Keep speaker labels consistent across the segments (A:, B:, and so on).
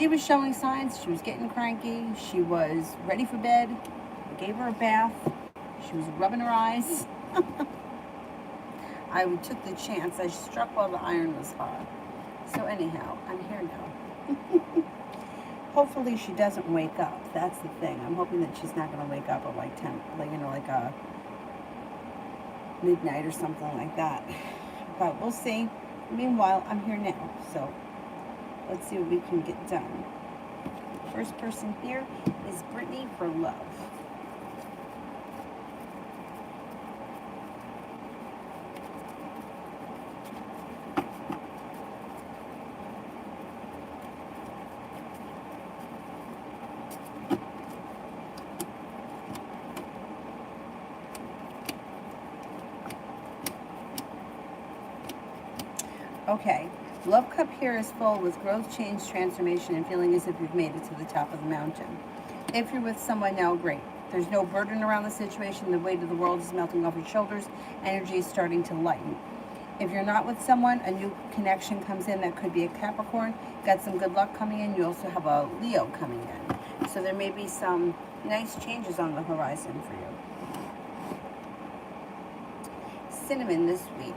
A: she was showing signs. She was getting cranky. She was ready for bed. I gave her a bath. She was rubbing her eyes. I took the chance. I struck while the iron was hot. So anyhow, I'm here now. Hopefully she doesn't wake up. That's the thing. I'm hoping that she's not going to wake up at like 10, like a midnight or something like that. But we'll see. Meanwhile, I'm here now. So let's see what we can get done. First person here is Brittany for love. Okay, love cup here is full with growth, change, transformation, and feeling as if you've made it to the top of the mountain. If you're with someone now, great. There's no burden around the situation. The weight of the world is melting off your shoulders. Energy is starting to lighten. If you're not with someone, a new connection comes in. That could be a Capricorn. Got some good luck coming in. You also have a Leo coming in. So there may be some nice changes on the horizon for you. Cinnamon this week.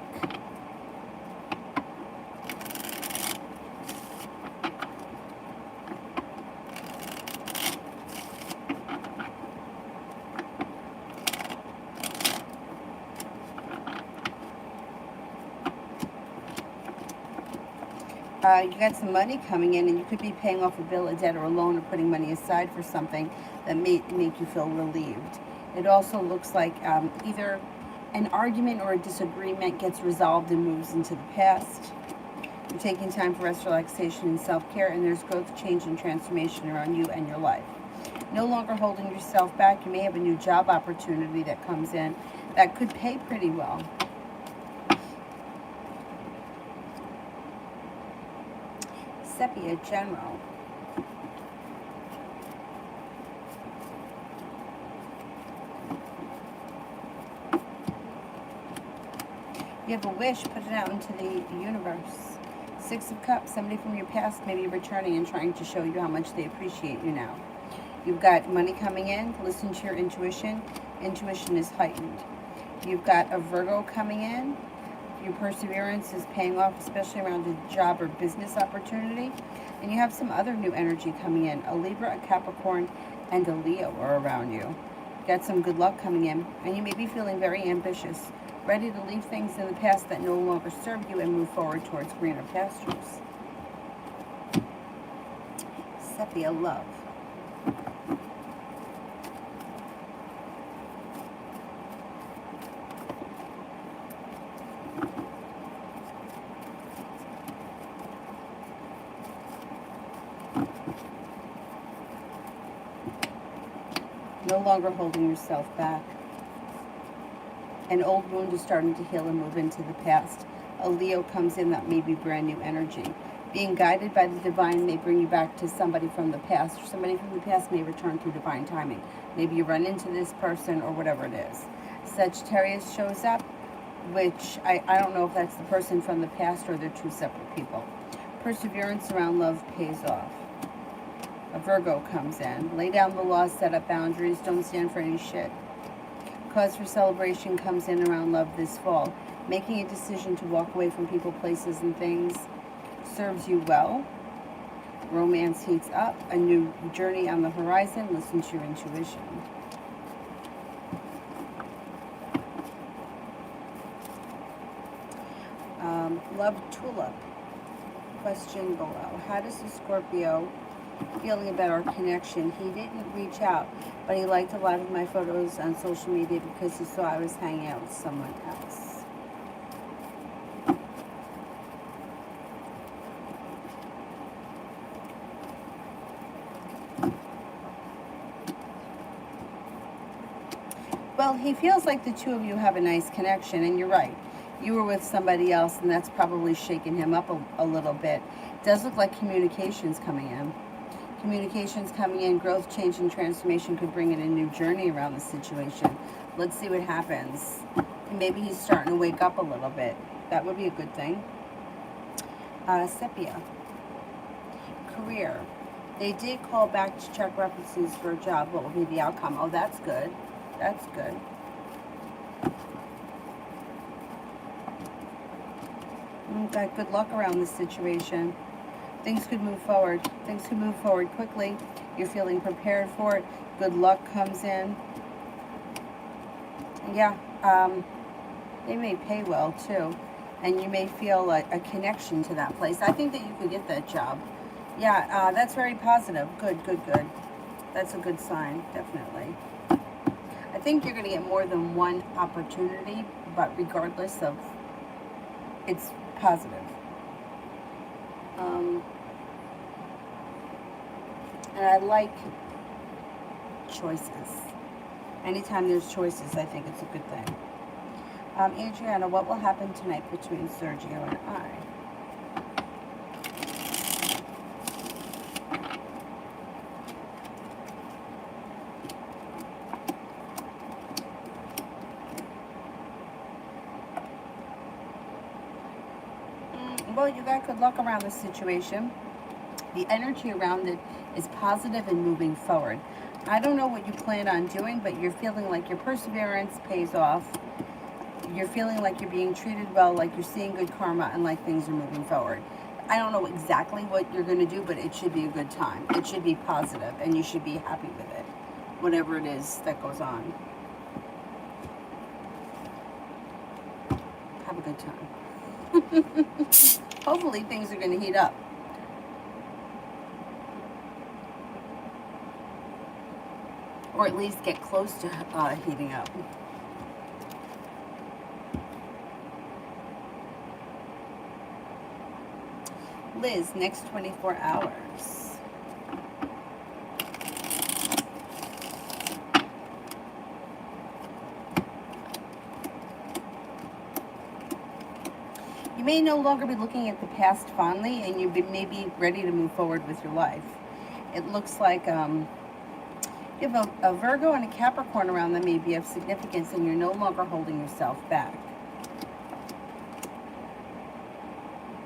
A: You got some money coming in, and you could be paying off a bill, a debt, or a loan, or putting money aside for something that may make you feel relieved. It also looks like either an argument or a disagreement gets resolved and moves into the past. You're taking time for rest, relaxation, and self-care, and there's growth, change, and transformation around you and your life. No longer holding yourself back. You may have a new job opportunity that comes in that could pay pretty well. Sepia General. You have a wish, put it out into the universe. Six of Cups, somebody from your past may be returning and trying to show you how much they appreciate you now. You've got money coming in. Listen to your intuition. Intuition is heightened. You've got a Virgo coming in. Your perseverance is paying off, especially around a job or business opportunity. And you have some other new energy coming in. A Libra, a Capricorn, and a Leo are around you. You got some good luck coming in. And you may be feeling very ambitious, ready to leave things in the past that no longer serve you and move forward towards greener pastures. Sepia Love. No longer holding yourself back. An old wound is starting to heal and move into the past. A Leo comes in, that may be brand new energy. Being guided by the divine may bring you back to somebody from the past, or somebody from the past may return through divine timing. Maybe you run into this person or whatever it is. Sagittarius shows up, which I don't know if that's the person from the past or they're two separate people. Perseverance around love pays off. A Virgo comes in. Lay down the law, set up boundaries, don't stand for any shit. Cause for celebration comes in around love this fall. Making a decision to walk away from people, places, and things serves you well. Romance heats up. A new journey on the horizon. Listen to your intuition. Love Tulip. Question below. How does the Scorpio feeling about our connection? He didn't reach out, but he liked a lot of my photos on social media because he saw I was hanging out with someone else. Well, he feels like the two of you have a nice connection, and you're right. You were with somebody else, and that's probably shaking him up a little bit. It does look like communication's coming in. Communications coming in, growth, change, and transformation could bring in a new journey around the situation. Let's see what happens. Maybe he's starting to wake up a little bit. That would be a good thing. Sepia. Career. They did call back to check references for a job. What will be the outcome? Oh, that's good. That's good. Got good luck around this situation. Things could move forward. Things could move forward quickly. You're feeling prepared for it. Good luck comes in. Yeah, they may pay well too. And you may feel a connection to that place. I think that you could get that job. Yeah, that's very positive. Good, good, good. That's a good sign, definitely. I think you're going to get more than one opportunity, but regardless of, it's positive. And I like choices. Anytime there's choices, I think it's a good thing. Adriana, what will happen tonight between Sergio and I? Well, you got good luck around this situation. The energy around it is positive and moving forward. I don't know what you plan on doing, but you're feeling like your perseverance pays off. You're feeling like you're being treated well, like you're seeing good karma, and like things are moving forward. I don't know exactly what you're going to do, but it should be a good time. It should be positive, and you should be happy with it, whatever it is that goes on. Have a good time. Hopefully things are going to heat up. Or at least get close to heating up. Liz, next 24 hours. You may no longer be looking at the past fondly, and you may be ready to move forward with your life. It looks like you have a Virgo and a Capricorn around that may be of significance, and you're no longer holding yourself back.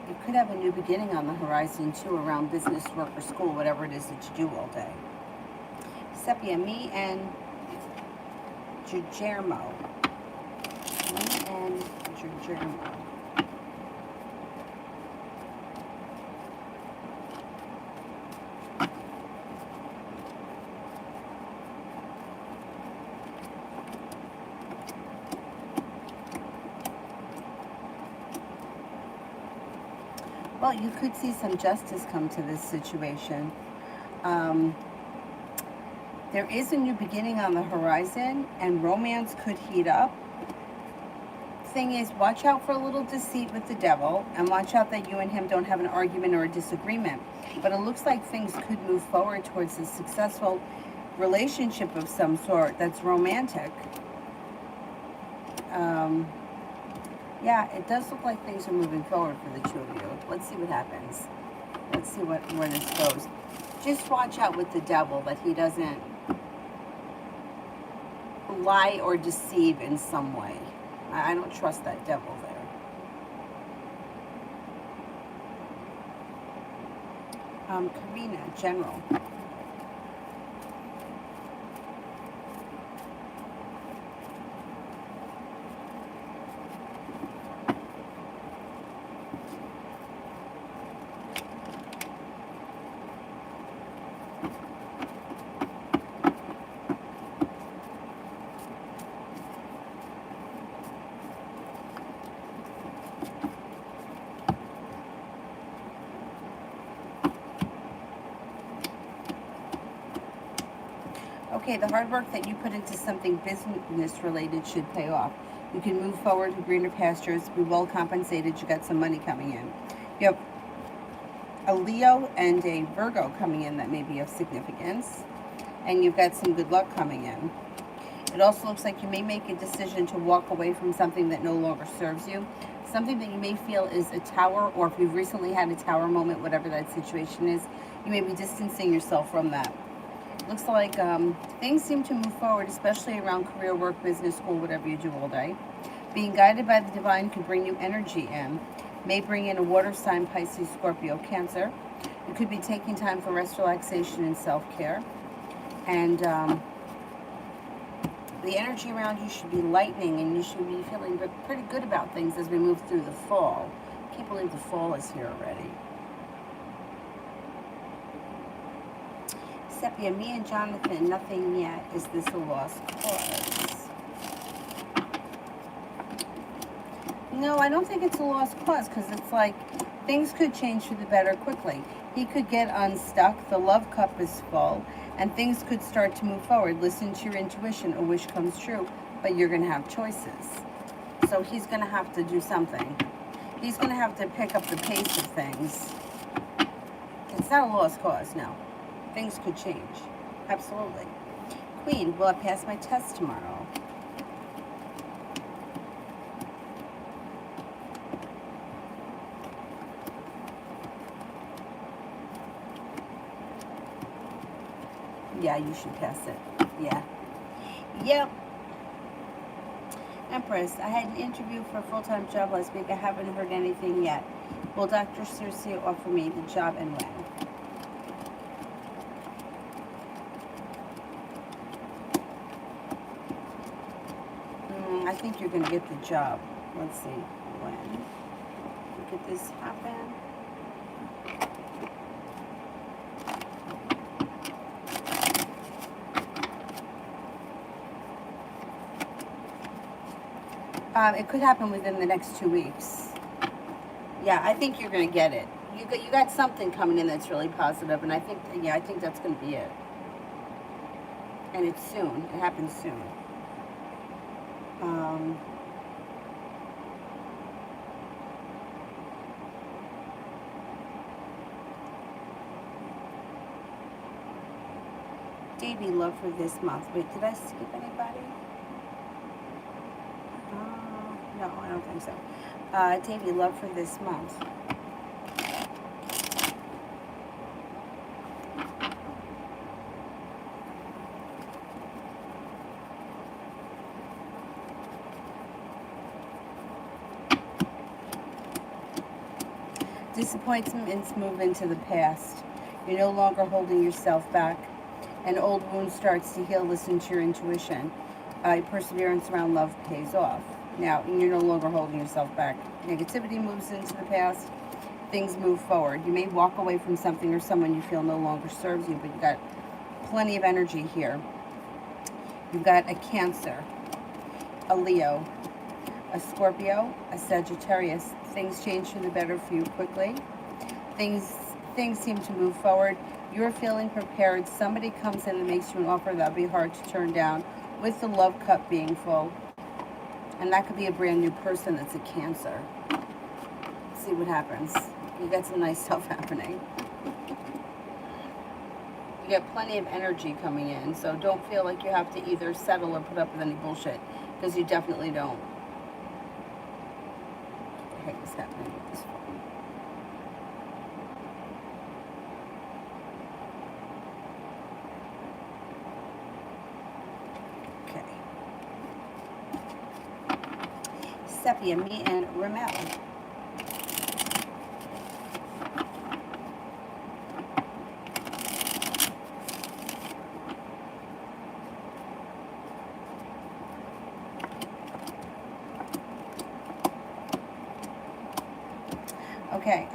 A: You could have a new beginning on the horizon too, around business, work, or school, whatever it is that you do all day. Sepia, me and Guillermo. Me and Guillermo. Well, you could see some justice come to this situation. There is a new beginning on the horizon, and romance could heat up. Thing is, watch out for a little deceit with the devil, and watch out that you and him don't have an argument or a disagreement. But it looks like things could move forward towards a successful relationship of some sort that's romantic. Yeah, it does look like things are moving forward for the two of you. Let's see what happens. Let's see where this goes. Just watch out with the devil that he doesn't lie or deceive in some way. I don't trust that devil there. Karina, general. Okay, the hard work that you put into something business related should pay off. You can move forward to greener pastures, be well compensated, you got some money coming in. You have a Leo and a Virgo coming in that may be of significance, and you've got some good luck coming in. It also looks like you may make a decision to walk away from something that no longer serves you. Something that you may feel is a tower, or if you've recently had a tower moment, whatever that situation is, you may be distancing yourself from that. Looks like things seem to move forward, especially around career, work, business, school, whatever you do all day. Being guided by the divine could bring new energy in. May bring in a water sign, Pisces, Scorpio, Cancer. You could be taking time for rest, relaxation, and self-care. And the energy around you should be lightening, and you should be feeling pretty good about things as we move through the fall. I can't believe the fall is here already. Sepia, me and Jonathan, nothing yet. Is this a lost cause? No, I don't think it's a lost cause, because it's like things could change for the better quickly. He could get unstuck, the love cup is full, and things could start to move forward. Listen to your intuition, a wish comes true, but you're going to have choices. So he's going to have to do something. He's going to have to pick up the pace of things. It's not a lost cause, no. Things could change. Absolutely. Queen, will I pass my test tomorrow? Yeah, you should pass it. Yeah. Yep. Empress, I had an interview for a full-time job last week. I haven't heard anything yet. Will Dr. Circe offer me the job and when? I think you're going to get the job. Let's see when. Look at this happen. It could happen within the next 2 weeks. Yeah, I think you're going to get it. You got something coming in that's really positive, and I think, yeah, I think that's going to be it. And it's soon. It happens soon. Davey, love for this month. Wait, did I skip anybody? No, I don't think so. Davey, love for this month. Disappointments move into the past. You're no longer holding yourself back. An old wound starts to heal. Listen to your intuition. Perseverance around love pays off. Now, you're no longer holding yourself back. Negativity moves into the past. Things move forward. You may walk away from something or someone you feel no longer serves you, but you've got plenty of energy here. You've got a Cancer, a Leo, a Scorpio, a Sagittarius. Things change for the better for you quickly. Things seem to move forward. You're feeling prepared. Somebody comes in and makes you an offer that'll be hard to turn down, with the love cup being full. And that could be a brand new person that's a Cancer. Let's see what happens. You got some nice stuff happening. You get plenty of energy coming in, so don't feel like you have to either settle or put up with any bullshit, because you definitely don't. What the heck is happening with this phone? Okay. Sepia, me and Ramel. Okay,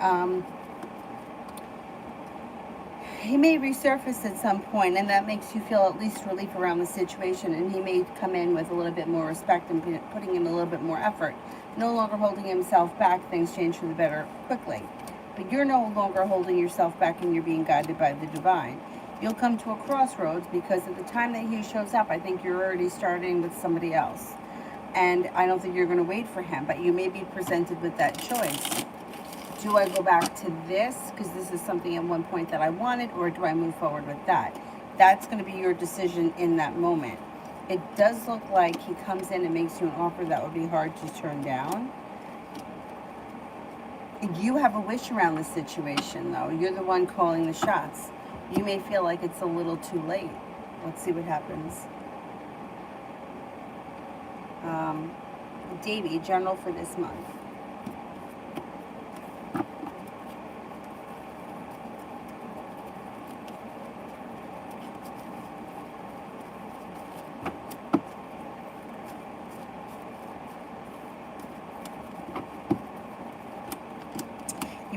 A: he may resurface at some point, and that makes you feel at least relief around the situation, and he may come in with a little bit more respect and putting in a little bit more effort. No longer holding himself back, things change for the better quickly. But you're no longer holding yourself back, and you're being guided by the divine. You'll come to a crossroads, because at the time that he shows up, I think you're already starting with somebody else. And I don't think you're going to wait for him, but you may be presented with that choice. Do I go back to this, because this is something at one point that I wanted, or do I move forward with that? That's going to be your decision in that moment. It does look like he comes in and makes you an offer that would be hard to turn down. You have a wish around the situation, though. You're the one calling the shots. You may feel like it's a little too late. Let's see what happens. Davey, general for this month.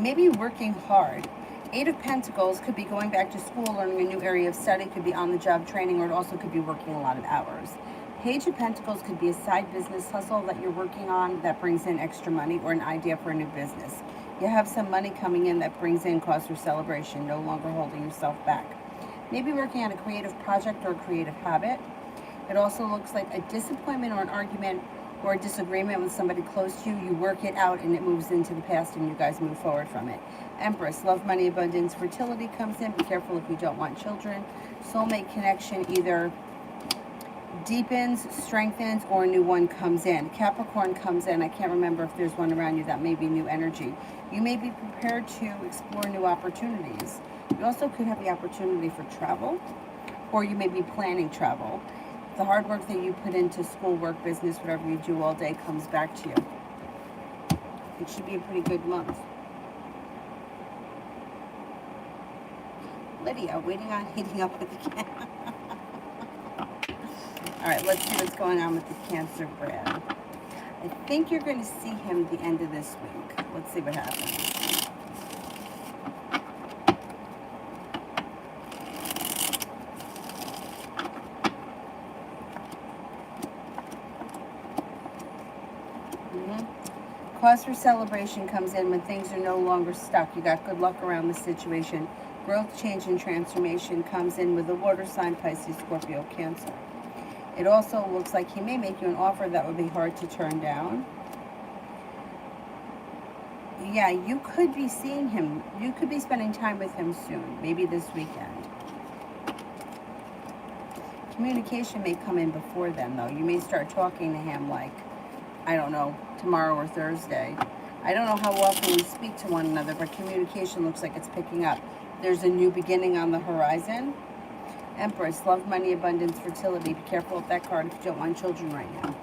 A: maybe working hard. Eight of Pentacles could be going back to school, learning a new area of study, could be on-the-job training, or it also could be working a lot of hours. Page of Pentacles could be a side business hustle that you're working on that brings in extra money, or an idea for a new business. You have some money coming in that brings in cause for celebration, no longer holding yourself back. Maybe working on a creative project or a creative habit. It also looks like a disappointment or an argument or a disagreement with somebody close to you. You work it out and it moves into the past and you guys move forward from it. Empress, love, money, abundance, fertility comes in. Be careful if you don't want children. Soulmate connection either deepens, strengthens, or a new one comes in. Capricorn comes in. I can't remember if there's one around you. That may be new energy. You may be prepared to explore new opportunities. You also could have the opportunity for travel, or you may be planning travel. The hard work that you put into school, work, business, whatever you do all day comes back to you. It should be a pretty good month. Lydia, waiting on heating up with the camera. All right, let's see what's going on with the Cancer Brad. I think you're going to see him at the end of this week. Let's see what happens. Cause for celebration comes in when things are no longer stuck. You got good luck around the situation. Growth, change, and transformation comes in with the water sign, Pisces, Scorpio, Cancer. It also looks like he may make you an offer that would be hard to turn down. Yeah, you could be seeing him. You could be spending time with him soon, maybe this weekend. Communication may come in before then, though. You may start talking to him like, I don't know, tomorrow or Thursday. I don't know how often we speak to one another, but communication looks like it's picking up. There's a new beginning on the horizon. Empress, love, money, abundance, fertility. Be careful with that card if you don't want children right now.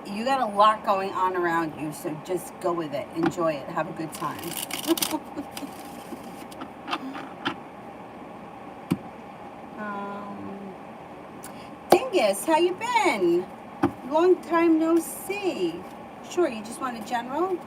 A: You got a lot going on around you, so just go with it. Enjoy it. Have a good time. Dingus, how you been? Long time no see. Sure, you just want a general?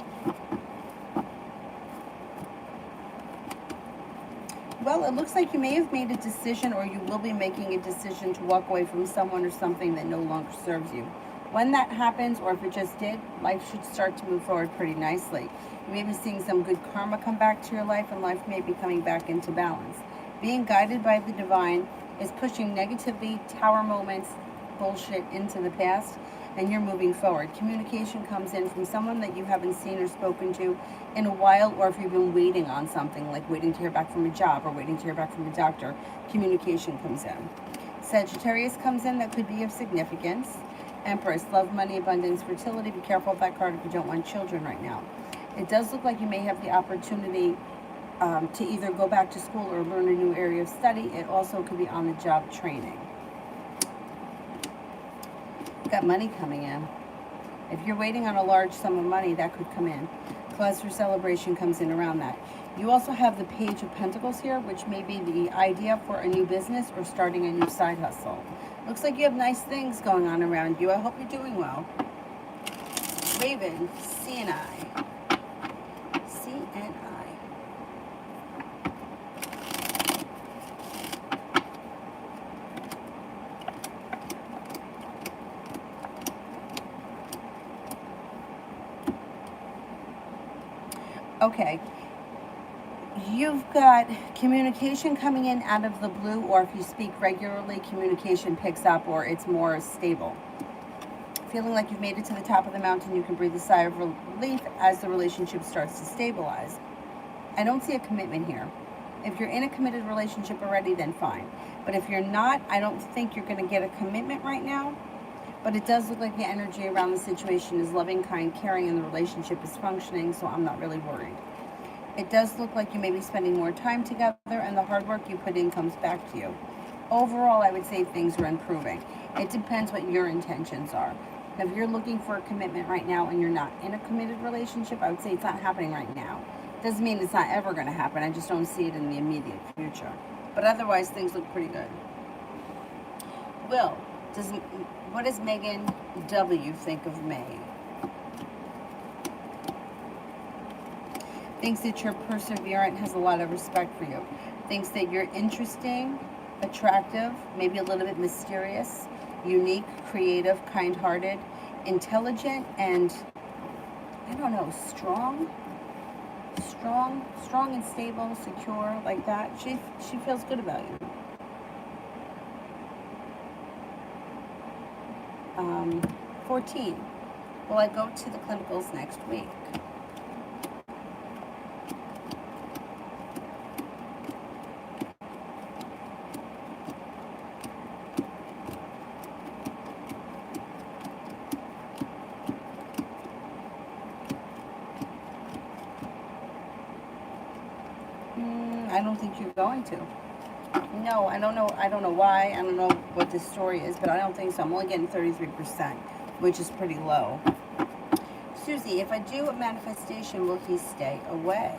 A: Well, it looks like you may have made a decision, or you will be making a decision to walk away from someone or something that no longer serves you. When that happens, or if it just did, life should start to move forward pretty nicely. You may be seeing some good karma come back to your life, and life may be coming back into balance. Being guided by the divine is pushing negativity, tower moments, bullshit into the past, and you're moving forward. Communication comes in from someone that you haven't seen or spoken to in a while, or if you've been waiting on something, like waiting to hear back from a job or waiting to hear back from a doctor, communication comes in. Sagittarius comes in, that could be of significance. Empress, love, money, abundance, fertility. Be careful with that card if you don't want children right now. It does look like you may have the opportunity to either go back to school or learn a new area of study. It also could be on-the-job training. Got money coming in. If you're waiting on a large sum of money, that could come in. Cause for celebration comes in around that. You also have the Page of Pentacles here, which may be the idea for a new business or starting a new side hustle. Looks like you have nice things going on around you. I hope you're doing well. Raven, CNI. Okay, you've got communication coming in out of the blue, or if you speak regularly, communication picks up, or it's more stable. Feeling like you've made it to the top of the mountain, you can breathe a sigh of relief as the relationship starts to stabilize. I don't see a commitment here. If you're in a committed relationship already, then fine. But if you're not, I don't think you're going to get a commitment right now. But it does look like the energy around the situation is loving, kind, caring, and the relationship is functioning, so I'm not really worried. It does look like you may be spending more time together, and the hard work you put in comes back to you. Overall, I would say things are improving. It depends what your intentions are. If you're looking for a commitment right now and you're not in a committed relationship, I would say it's not happening right now. Doesn't mean it's not ever going to happen. I just don't see it in the immediate future. But otherwise, things look pretty good. Will, what does Megan W. think of May? Thinks that you're perseverant, has a lot of respect for you. Thinks that you're interesting, attractive, maybe a little bit mysterious, unique, creative, kind-hearted, intelligent, and I don't know, strong and stable, secure, like that. She feels good about you. 14. Will I go to the clinicals next week? I don't think you're going to. No, I don't know. I don't know why. I don't know what the story is, but I don't think so. I'm only getting 33%, which is pretty low. Susie, if I do a manifestation, will he stay away?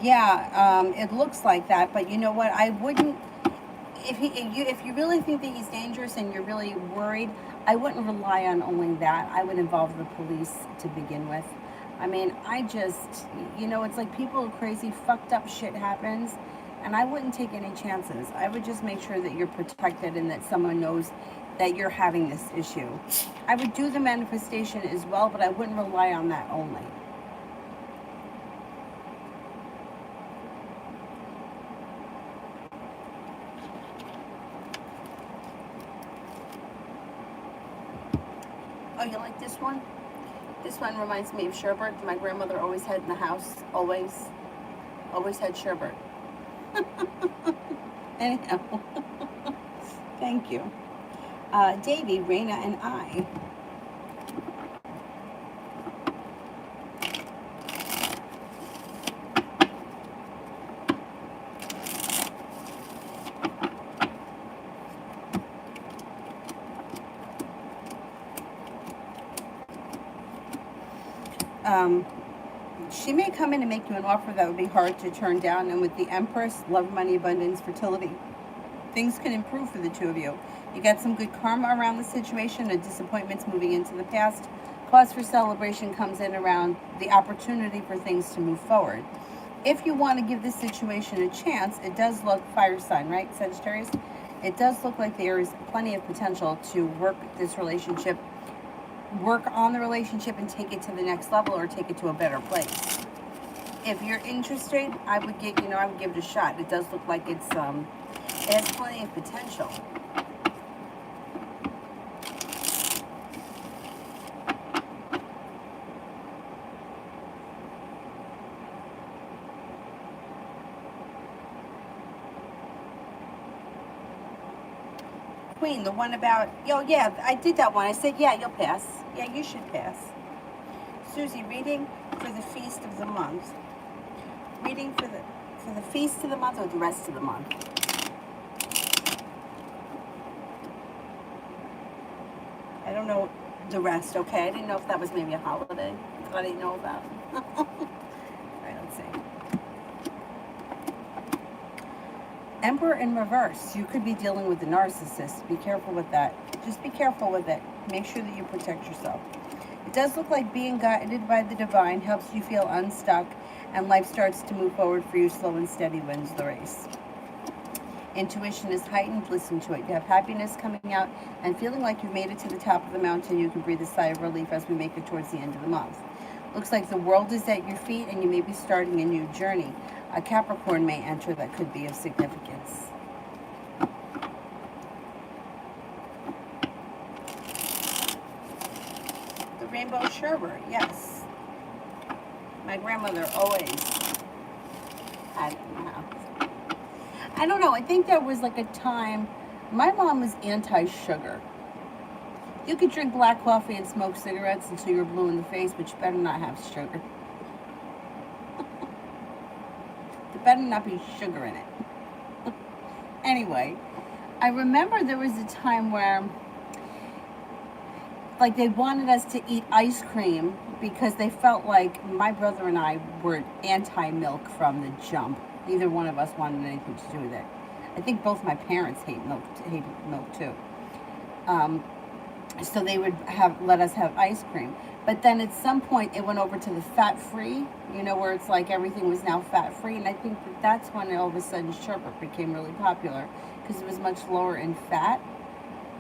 A: Yeah, it looks like that, but you know what? I wouldn't. If you really think that he's dangerous and you're really worried, I wouldn't rely on only that. I would involve the police to begin with. I mean, it's like people are crazy, fucked up shit happens, and I wouldn't take any chances. I would just make sure that you're protected and that someone knows that you're having this issue. I would do the manifestation as well, but I wouldn't rely on that only. Oh, you like this one? This one reminds me of sherbet. My grandmother always had in the house. Always had sherbet. Anyhow, thank you. Davy, Raina, and I. She may come in and make you an offer that would be hard to turn down, and with the Empress, love, money, abundance, fertility, things can improve for the two of you. You got some good karma around the situation, and disappointments moving into the past. Cause for celebration comes in around the opportunity for things to move forward. If you want to give this situation a chance, it does look, fire sign, right, Sagittarius? It does look like there is plenty of potential to work this relationship, work on the relationship and take it to the next level or take it to a better place. If you're interested, I would give it a shot. It does look like it has plenty of potential. Queen, the one about, yeah, I did that one. I said, yeah, you'll pass. Yeah, you should pass. Susie, reading for the feast of the month. Reading for the feast of the month or the rest of the month? I don't know the rest, okay? I didn't know if that was maybe a holiday that I didn't know about. All right, let's see. Emperor in reverse. You could be dealing with the narcissist. Be careful with that. Just be careful with it. Make sure that you protect yourself. It does look like being guided by the divine helps you feel unstuck, and life starts to move forward for you. Slow and steady wins the race. Intuition is heightened. Listen to it. You have happiness coming out and feeling like you've made it to the top of the mountain. You can breathe a sigh of relief as we make it towards the end of the month. Looks like the world is at your feet and you may be starting a new journey. A Capricorn may enter that could be of significance. The rainbow sherbet, yes. My grandmother always had it in the house. I don't know, I think there was like a time, my mom was anti-sugar. You could drink black coffee and smoke cigarettes until you're blue in the face, but you better not have sugar. There better not be sugar in it. Anyway, I remember there was a time where like they wanted us to eat ice cream because they felt like my brother and I were anti-milk from the jump. Neither one of us wanted anything to do with it. I think both my parents hated milk too. So they would have let us have ice cream. But then at some point it went over to the fat-free, you know, where it's like everything was now fat-free. And I think that's when all of a sudden sherbet became really popular because it was much lower in fat.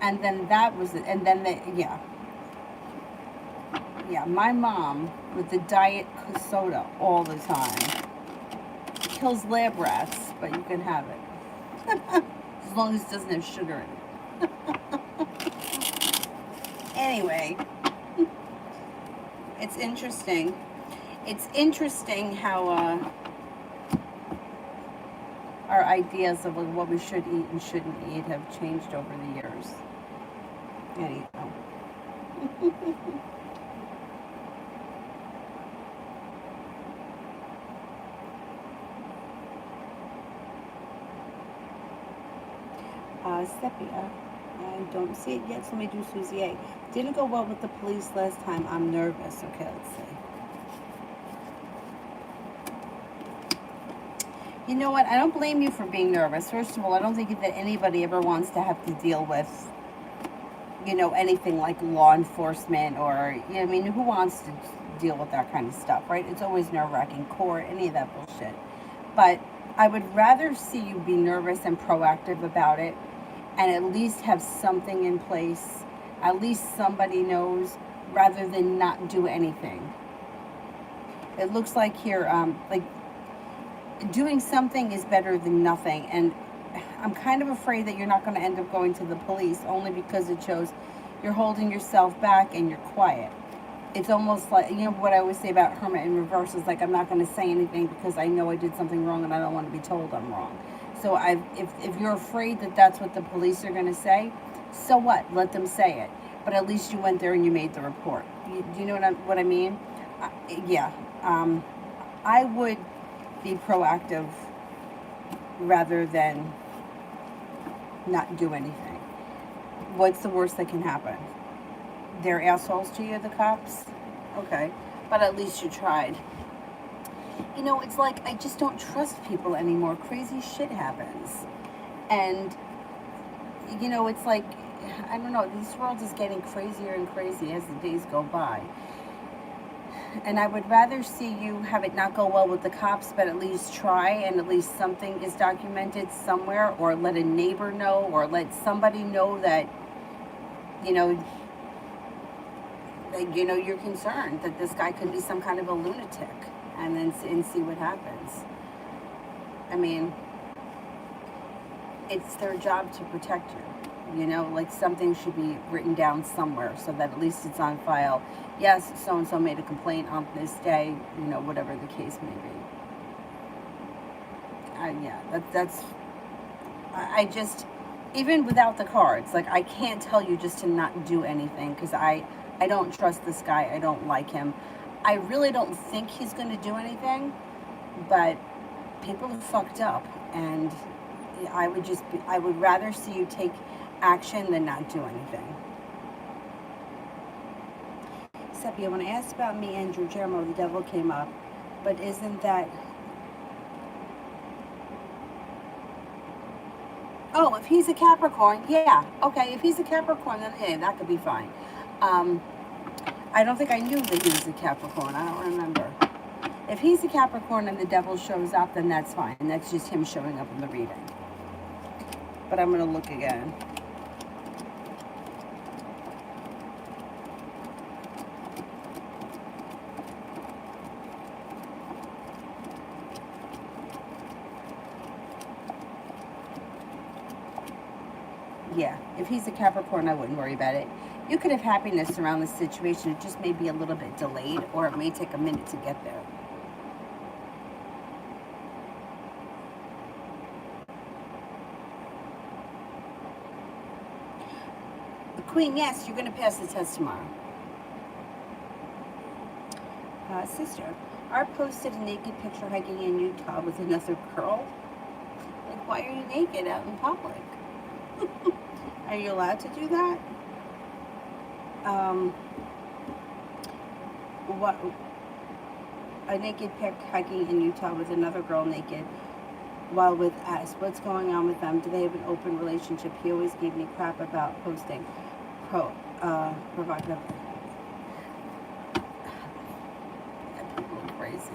A: And then that was it. And then yeah, my mom with the diet soda all the time. Kills lab rats, but you can have it. As long as it doesn't have sugar in it. Anyway, it's interesting. It's interesting how our ideas of what we should eat and shouldn't eat have changed over the years. Anyhow. Sepia. I don't see it yet, so let me do Susie A. Didn't go well with the police last time. I'm nervous. Okay, let's see. You know what? I don't blame you for being nervous. First of all, I don't think that anybody ever wants to have to deal with, you know, anything like law enforcement or, you know, I mean, who wants to deal with that kind of stuff, right? It's always nerve-wracking, court, any of that bullshit. But I would rather see you be nervous and proactive about it and at least have something in place. At least somebody knows rather than not do anything. It looks like here, like doing something is better than nothing. And I'm kind of afraid that you're not going to end up going to the police only because it shows you're holding yourself back and you're quiet. It's almost like, you know, what I always say about Hermit in reverse is like, I'm not going to say anything because I know I did something wrong and I don't want to be told I'm wrong. So if you're afraid that that's what the police are going to say, so what? Let them say it. But at least you went there and you made the report. Do you know what I mean? Yeah. I would be proactive rather than not do anything. What's the worst that can happen? They're assholes to you, the cops? Okay. But at least you tried. You know, it's like I just don't trust people anymore. Crazy shit happens. And, you know, it's like, I don't know, this world is getting crazier and crazy as the days go by. And I would rather see you have it not go well with the cops, but at least try, and at least something is documented somewhere, or let a neighbor know, or let somebody know that, you know, you're concerned that this guy could be some kind of a lunatic, and see what happens. I mean, it's their job to protect you. You know, like something should be written down somewhere so that at least it's on file. Yes, so-and-so made a complaint on this day, you know, whatever the case may be. I just, even without the cards, like I can't tell you just to not do anything because I don't trust this guy. I don't like him. I really don't think he's going to do anything, but people are fucked up, and I would rather see you take action than not do anything. Sepia, when I asked about me and Guillermo, the devil came up, but isn't that... Oh, if he's a Capricorn, yeah, okay, if he's a Capricorn, then hey, that could be fine. I don't think I knew that he was a Capricorn. I don't remember. If he's a Capricorn and the devil shows up, then that's fine. That's just him showing up in the reading. But I'm going to look again. Yeah, if he's a Capricorn, I wouldn't worry about it. You could have happiness around the situation. It just may be a little bit delayed, or it may take a minute to get there. The Queen, yes, you're going to pass the test tomorrow. Sister, Art posted a naked picture hiking in Utah with another girl. Like, why are you naked out in public? Are you allowed to do that? what a naked pic hiking in Utah with another girl naked while with S. What's going on with them? Do they have an open relationship? He always gave me crap about posting provocative. People are crazy.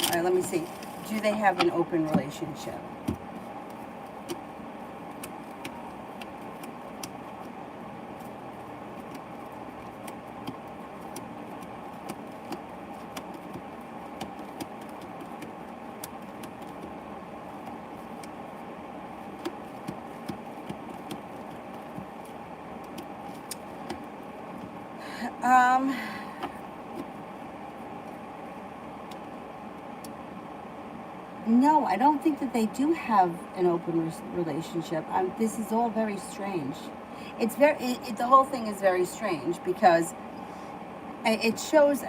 A: All right, let me see. Do they have an open relationship? No, I don't think that they do have an open relationship. This is all very strange. It's the whole thing is very strange because it shows.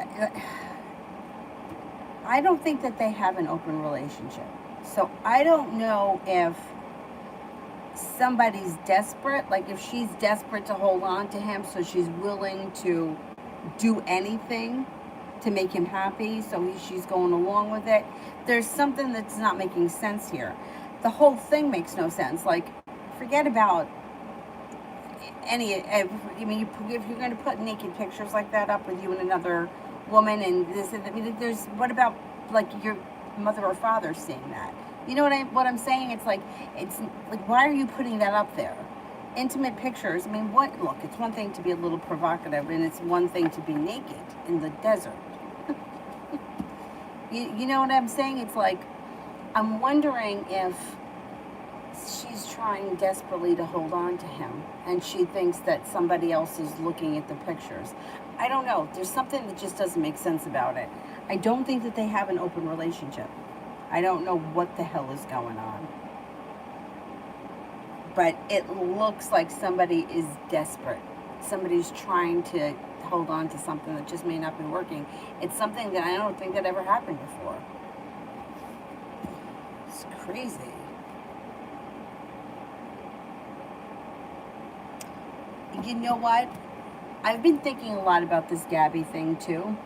A: I don't think that they have an open relationship. So I don't know if somebody's desperate, like if she's desperate to hold on to him, so she's willing to do anything to make him happy, so she's going along with it. There's something that's not making sense here. The whole thing makes no sense. Like, forget about I mean, if you're going to put naked pictures like that up with you and another woman and this, I mean, there's, what about like your mother or father seeing that? You know what I'm saying? It's like why are you putting that up there? Intimate pictures. I mean, look, it's one thing to be a little provocative, and it's one thing to be naked in the desert. You know what I'm saying? It's like, I'm wondering if she's trying desperately to hold on to him, and she thinks that somebody else is looking at the pictures. I don't know. There's something that just doesn't make sense about it. I don't think that they have an open relationship. I don't know what the hell is going on. But it looks like somebody is desperate. Somebody's trying to hold on to something that just may not be working. It's something that I don't think that ever happened before. It's crazy. You know what? I've been thinking a lot about this Gabby thing too,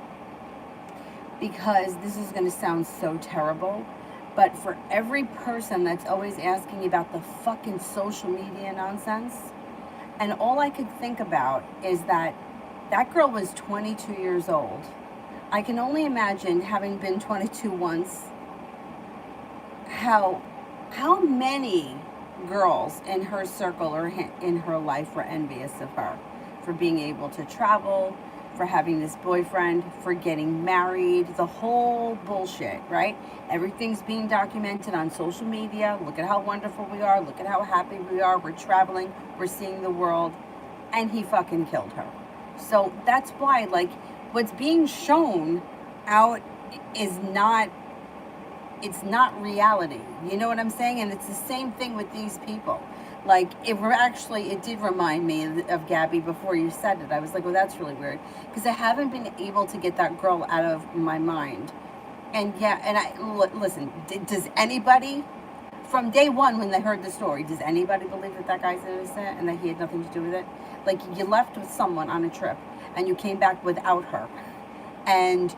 A: because this is going to sound so terrible, but for every person that's always asking about the fucking social media nonsense, and all I could think about is that girl was 22 years old. I can only imagine, having been 22 once, how many girls in her circle or in her life were envious of her for being able to travel, for having this boyfriend, for getting married, the whole bullshit, right? Everything's being documented on social media. Look at how wonderful we are. Look at how happy we are. We're traveling. We're seeing the world. And he fucking killed her. So that's why, like, what's being shown out is not, it's not reality. You know what I'm saying? And it's the same thing with these people. Like, it did remind me of Gabby before you said it. I was like, well, that's really weird. Because I haven't been able to get that girl out of my mind. And yeah, and listen, does anybody, from day one when they heard the story, does anybody believe that that guy's innocent and that he had nothing to do with it? Like, you left with someone on a trip and you came back without her. And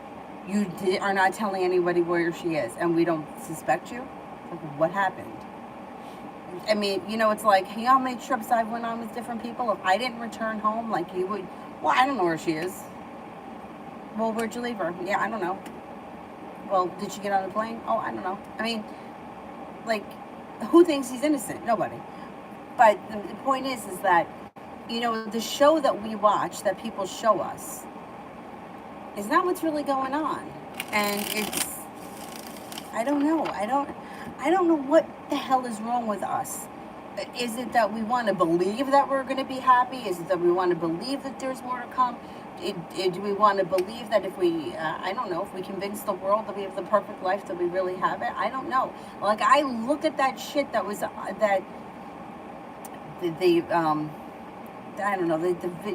A: you are not telling anybody where she is, and we don't suspect you? Like, what happened? I mean, you know, it's like, you know how many trips I've went on with different people? If I didn't return home, like you would, well, I don't know where she is. Well, where'd you leave her? Yeah, I don't know. Well, did she get on the plane? Oh, I don't know. I mean, like, who thinks he's innocent? Nobody. But the point is that, you know, the show that we watch, that people show us, is not what's really going on. And it's, I don't know. I don't know what the hell is wrong with us. Is it that we want to believe that we're going to be happy? Is it that we want to believe that there's more to come? Do we want to believe that if we, I don't know, if we convince the world that we have the perfect life, that we really have it? I don't know. Like, I looked at that shit that was, I don't know, the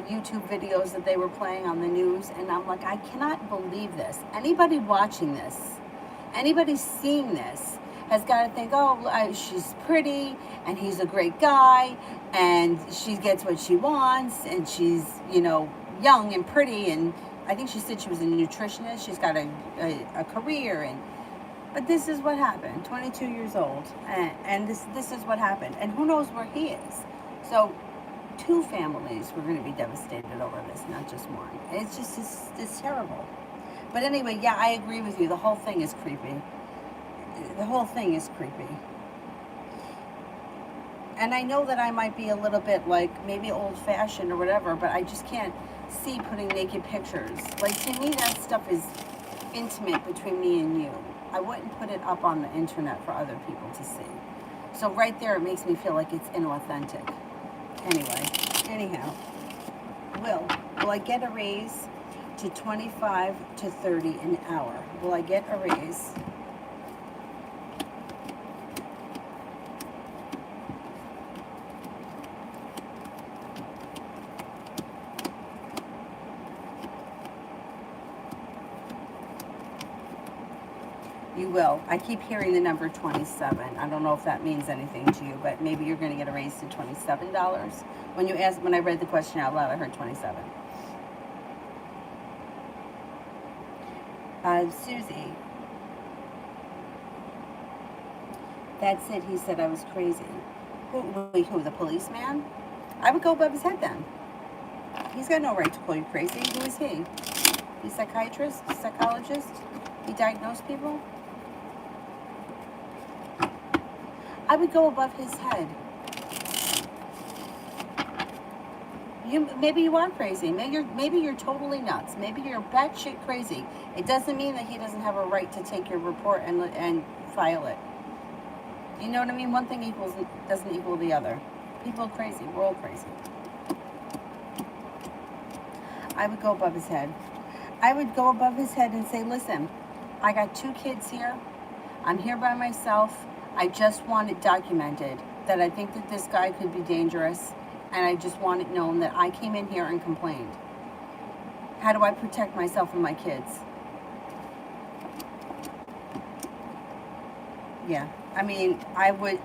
A: YouTube videos that they were playing on the news, and I'm like, I cannot believe this. Anybody watching this, anybody seeing this, has got to think, oh, she's pretty and he's a great guy and she gets what she wants and she's, you know, young and pretty, and I think she said she was a nutritionist. She's got a career, and but this is what happened. 22 years old, and this is what happened, and who knows where he is. So 2 families were going to be devastated over this, not just one. It's just it's terrible. But anyway, yeah, I agree with you. The whole thing is creepy. The whole thing is creepy. And I know that I might be a little bit like maybe old-fashioned or whatever, but I just can't see putting naked pictures. Like, to me, that stuff is intimate between me and you. I wouldn't put it up on the internet for other people to see. So right there, it makes me feel like it's inauthentic. Anyhow, will I get a raise to 25 to 30 an hour? Will I get a raise? You will. I keep hearing the number 27. I don't know if that means anything to you, but maybe you're going to get a raise to $27. When I read the question out loud, I heard 27. Susie. That's it. He said I was crazy. Who? The policeman? I would go above his head then. He's got no right to call you crazy. Who is he? He's a psychiatrist? Psychologist? He diagnosed people? I would go above his head. Maybe you are crazy. Maybe you're totally nuts. Maybe you're batshit crazy. It doesn't mean that he doesn't have a right to take your report and file it. You know what I mean? One thing doesn't equal the other. People are crazy. We're all crazy. I would go above his head. I would go above his head and say, listen, I got 2 kids here. I'm here by myself. I just want it documented that I think that this guy could be dangerous, and I just want it known that I came in here and complained. How do I protect myself and my kids? Yeah, I mean, I would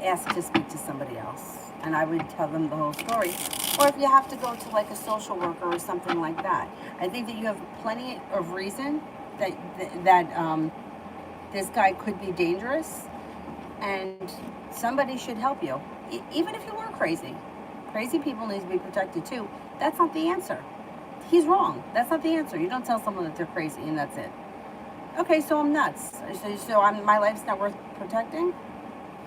A: ask to speak to somebody else, and I would tell them the whole story. Or if you have to go to like a social worker or something like that. I think that you have plenty of reason that this guy could be dangerous, and somebody should help you. Even if you were crazy. Crazy people need to be protected too. That's not the answer. He's wrong. That's not the answer. You don't tell someone that they're crazy and that's it. Okay, so I'm nuts. So my life's not worth protecting?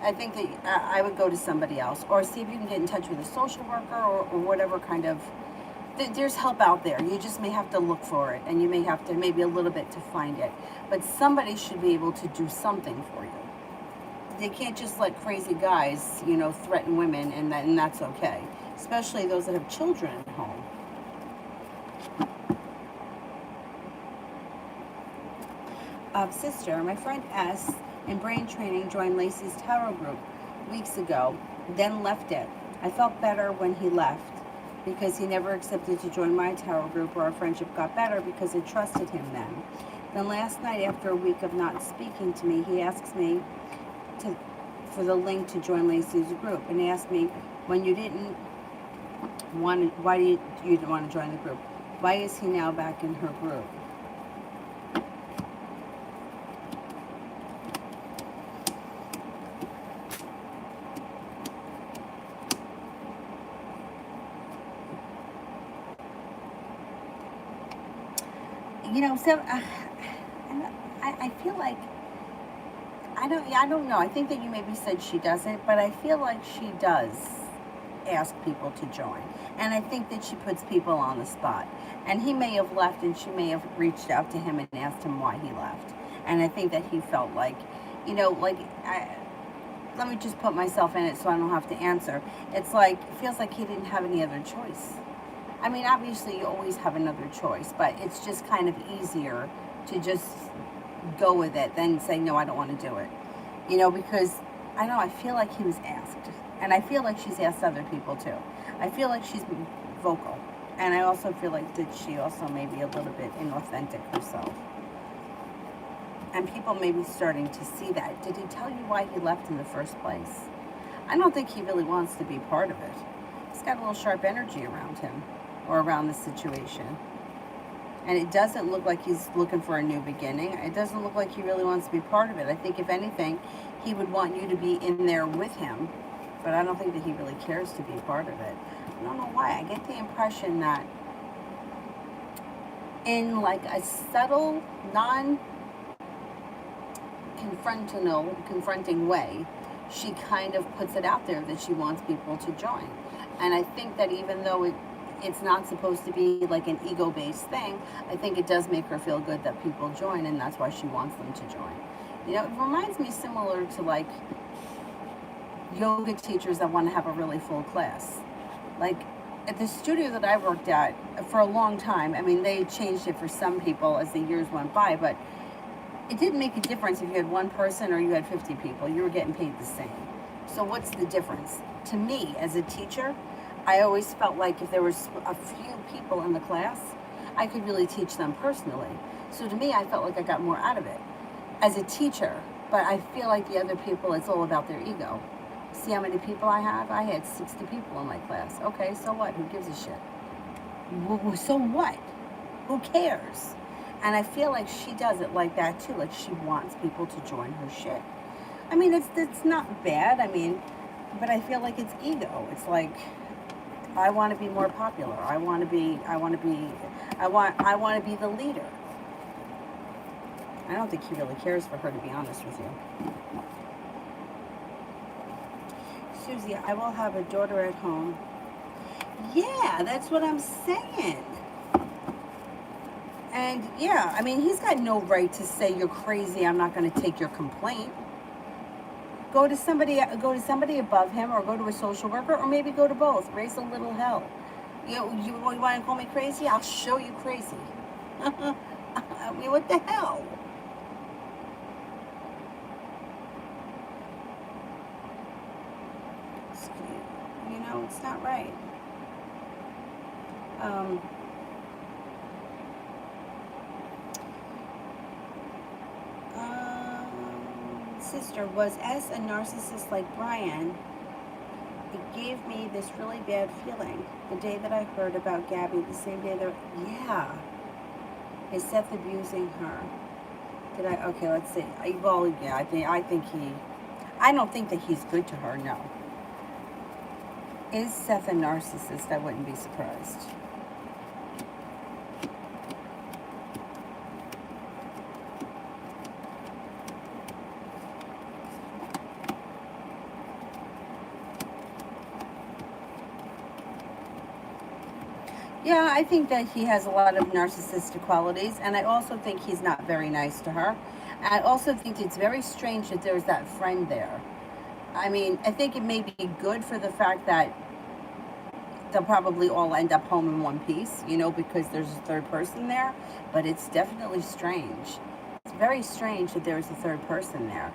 A: I think that I would go to somebody else, or see if you can get in touch with a social worker or whatever kind of... There's help out there. You just may have to look for it, and you may have to maybe a little bit to find it. But somebody should be able to do something for you. They can't just let crazy guys, you know, threaten women, and that's okay. Especially those that have children at home. Sister, my friend S in brain training joined Lacey's tarot group weeks ago, then left it. I felt better when he left because he never accepted to join my tarot group, or our friendship got better because I trusted him then. Then last night, after a week of not speaking to me, he asks me for the link to join Lacey's group, and he asked me, when you didn't want to, why you didn't want to join the group? Why is he now back in her group? You know, so I feel like I don't know. I think that you maybe said she doesn't, but I feel like she does ask people to join, and I think that she puts people on the spot. And he may have left, and she may have reached out to him and asked him why he left. And I think that he felt like, you know, like let me just put myself in it so I don't have to answer. It's like, it feels like he didn't have any other choice. I mean, obviously you always have another choice, but it's just kind of easier to just go with it than say, no, I don't want to do it. You know, because, I don't know, I feel like he was asked. And I feel like she's asked other people too. I feel like she's vocal. And I also feel like that she also may be a little bit inauthentic herself. And people may be starting to see that. Did he tell you why he left in the first place? I don't think he really wants to be part of it. He's got a little sharp energy around him, or around the situation. And it doesn't look like he's looking for a new beginning. It doesn't look like he really wants to be part of it. I think if anything, he would want you to be in there with him. But I don't think that he really cares to be part of it. I don't know why. I get the impression that in like a subtle, confronting way, she kind of puts it out there that she wants people to join. And I think that even though it's not supposed to be like an ego-based thing, I think it does make her feel good that people join, and that's why she wants them to join. You know, it reminds me similar to like yoga teachers that want to have a really full class. Like at the studio that I worked at for a long time, I mean, they changed it for some people as the years went by, but it didn't make a difference if you had one person or you had 50 people. You were getting paid the same. So what's the difference? To me, as a teacher, I always felt like if there was a few people in the class, I could really teach them personally. So to me, I felt like I got more out of it as a teacher. But I feel like the other people, it's all about their ego. See how many people I have? I had 60 people in my class. Okay, so what? Who gives a shit? So what? Who cares? And I feel like she does it like that too. Like she wants people to join her shit. I mean, it's not bad. I mean, but I feel like it's ego. It's like I want to be more popular. I want to be the leader. I don't think he really cares for her, to be honest with you. Susie, I will have a daughter at home. Yeah, that's what I'm saying. And yeah, I mean, he's got no right to say you're crazy, I'm not going to take your complaint. Go to somebody above him, or go to a social worker, or maybe go to both. Raise a little hell. You want to call me crazy? I'll show you crazy. I mean, what the hell? You know, it's not right. Sister, was S a narcissist like Brian? It gave me this really bad feeling the day that I heard about Gabby, the same day that, yeah. Is Seth abusing her? Did I, okay, let's see. Well, yeah, I don't think that he's good to her, no. Is Seth a narcissist? I wouldn't be surprised. Yeah, I think that he has a lot of narcissistic qualities, and I also think he's not very nice to her. I also think it's very strange that there's that friend there. I mean, I think it may be good for the fact that they'll probably all end up home in one piece, you know, because there's a third person there, but it's definitely strange. It's very strange that there's a third person there.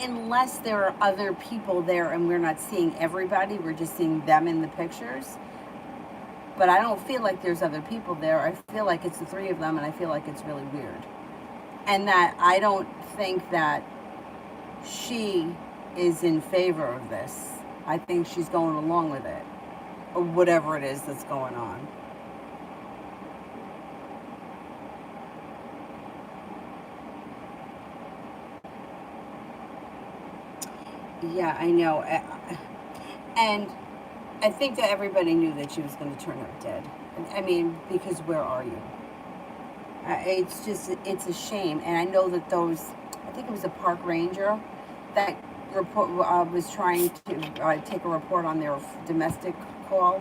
A: Unless there are other people there and we're not seeing everybody, we're just seeing them in the pictures. But I don't feel like there's other people there. I feel like it's the three of them, and I feel like it's really weird. And that I don't think that she is in favor of this. I think she's going along with it, or whatever it is that's going on. Yeah, I know. And I think that everybody knew that she was going to turn up dead. I mean, because where are you? It's a shame. And I know that I think it was a park ranger that was trying to take a report on their domestic call,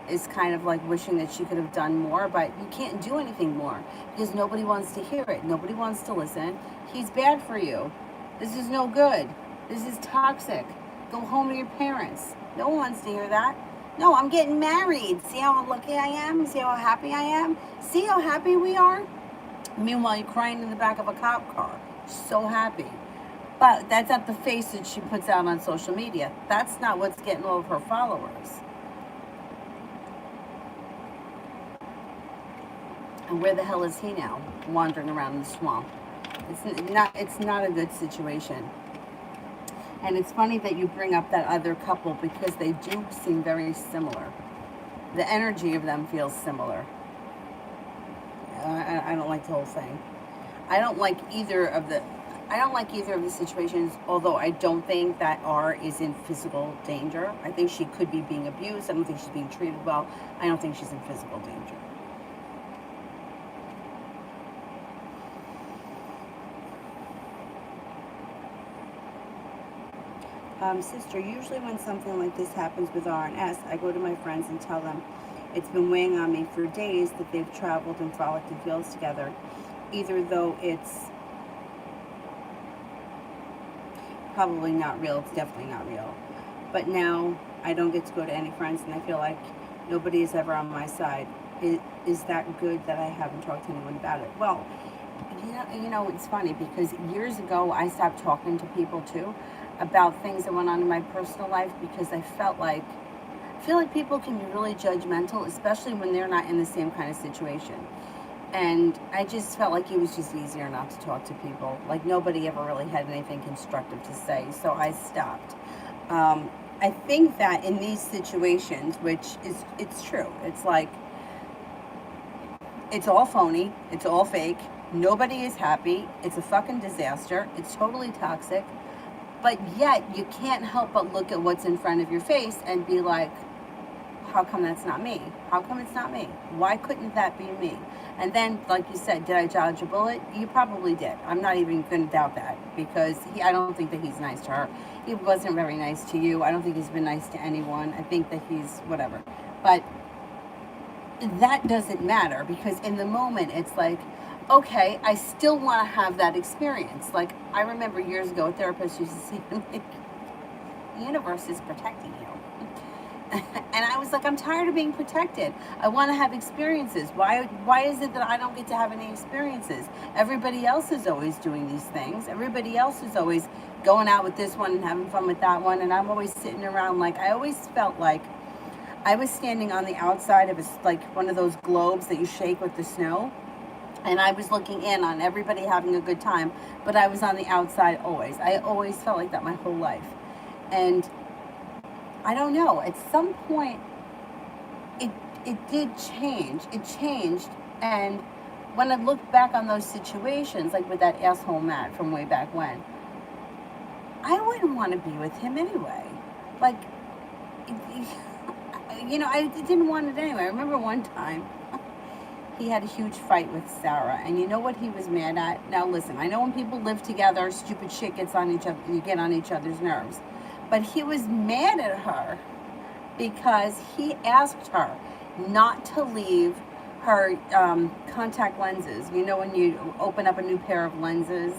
A: is kind of like wishing that she could have done more, but you can't do anything more because nobody wants to hear it. Nobody wants to listen. He's bad for you. This is no good. This is toxic. Go home to your parents. No one wants to hear that. No, I'm getting married. See how lucky I am? See how happy I am? See how happy we are? Meanwhile, you're crying in the back of a cop car. So happy. But that's not the face that she puts out on social media. That's not what's getting all of her followers. And where the hell is he now? Wandering around in the swamp. It's not a good situation. And it's funny that you bring up that other couple because they do seem very similar. The energy of them feels similar. I don't like the whole thing. I don't like either of the I don't like either of the situations, although I don't think that R is in physical danger. I think she could be being abused. I don't think she's being treated well. I don't think she's in physical danger. Sister, usually when something like this happens with R and S, I go to my friends and tell them it's been weighing on me for days that they've traveled and frolicked in fields together, either though it's probably not real, it's definitely not real. But now I don't get to go to any friends and I feel like nobody is ever on my side. Is that good that I haven't talked to anyone about it? Well, it's funny because years ago I stopped talking to people too about things that went on in my personal life because I feel like people can be really judgmental, especially when they're not in the same kind of situation. And I just felt like it was just easier not to talk to people. Like nobody ever really had anything constructive to say, so I stopped. I think that in these situations, it's true. It's like it's all phony. It's all fake. Nobody is happy. It's a fucking disaster. It's totally toxic. But yet you can't help but look at what's in front of your face and be like, how come that's not me? How come it's not me? Why couldn't that be me? And then, like you said, did I dodge a bullet? You probably did. I'm not even going to doubt that because I don't think that he's nice to her. He wasn't very nice to you. I don't think he's been nice to anyone. I think that he's whatever. But that doesn't matter because in the moment it's like, okay, I still want to have that experience. Like I remember years ago, a therapist used to say, like, the universe is protecting you. And I was like, I'm tired of being protected. I want to have experiences. Why is it that I don't get to have any experiences? Everybody else is always doing these things. Everybody else is always going out with this one and having fun with that one. And I'm always sitting around like, I always felt like I was standing on the outside of like one of those globes that you shake with the snow. And I was looking in on everybody having a good time. But I was on the outside always. I always felt like that my whole life. And I don't know, at some point, it did change. It changed, and when I look back on those situations, like with that asshole Matt from way back when, I wouldn't want to be with him anyway. Like, I didn't want it anyway. I remember one time, he had a huge fight with Sarah, and you know what he was mad at? Now listen, I know when people live together, stupid shit gets on each other, you get on each other's nerves. But he was mad at her because he asked her not to leave her contact lenses. You know when you open up a new pair of lenses?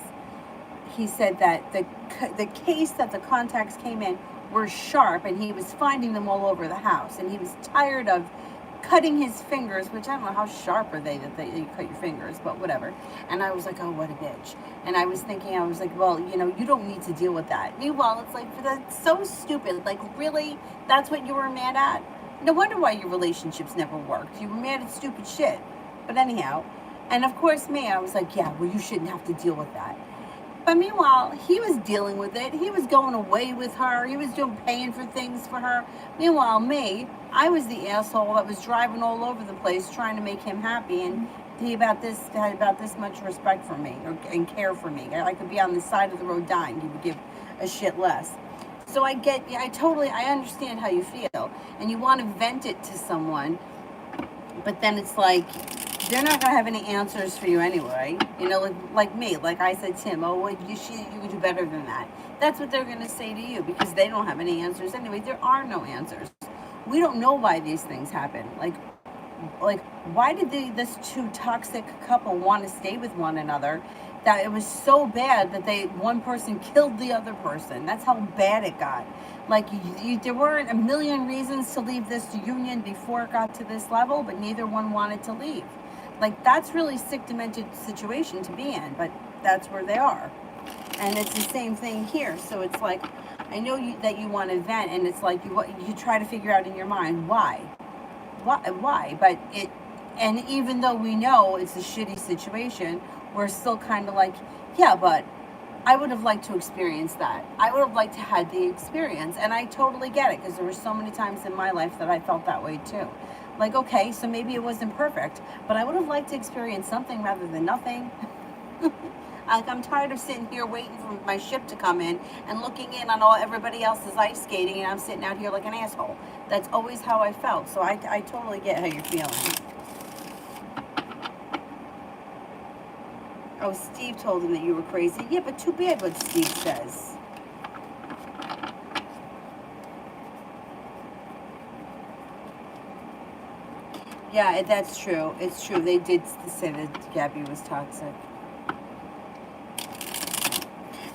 A: He said that the case that the contacts came in were sharp and he was finding them all over the house. And he was tired of cutting his fingers, which I don't know how sharp are they that you cut your fingers, but whatever. And I was like, oh, what a bitch. And I was thinking, well, you don't need to deal with that. Meanwhile, it's like, that's so stupid. Like, really? That's what you were mad at? No wonder why your relationships never worked. You were mad at stupid shit. But anyhow, and of course me, I was like, yeah, well, you shouldn't have to deal with that. But meanwhile, he was dealing with it. He was going away with her. He was paying for things for her. Meanwhile, me, I was the asshole that was driving all over the place trying to make him happy. And he had about this much respect for me and care for me. I could be on the side of the road dying. He would give a shit less. So I understand how you feel. And you want to vent it to someone. But then it's like, they're not going to have any answers for you anyway. Like me, like I said to him, oh, well, you could do better than that. That's what they're going to say to you because they don't have any answers anyway. There are no answers. We don't know why these things happen. Like why did this two toxic couple want to stay with one another? That it was so bad that one person killed the other person. That's how bad it got. Like there weren't a million reasons to leave this union before it got to this level, but neither one wanted to leave. Like, that's really sick, demented situation to be in, but that's where they are. And it's the same thing here. So it's like, I know that you want to vent, and it's like you try to figure out in your mind why, but and even though we know it's a shitty situation, we're still kind of like, Yeah, but I would have liked to experience that. I would have liked to have the experience. And I totally get it, because there were so many times in my life that I felt that way too. Like, okay, so maybe it wasn't perfect, but I would have liked to experience something rather than nothing. Like, I'm tired of sitting here waiting for my ship to come in and looking in on everybody else's ice skating, and I'm sitting out here like an asshole. That's always how I felt. So I totally get how you're feeling. Oh, Steve told him that you were crazy. Yeah, but too bad what Steve says. Yeah, that's true. It's true. They did say that Gabby was toxic.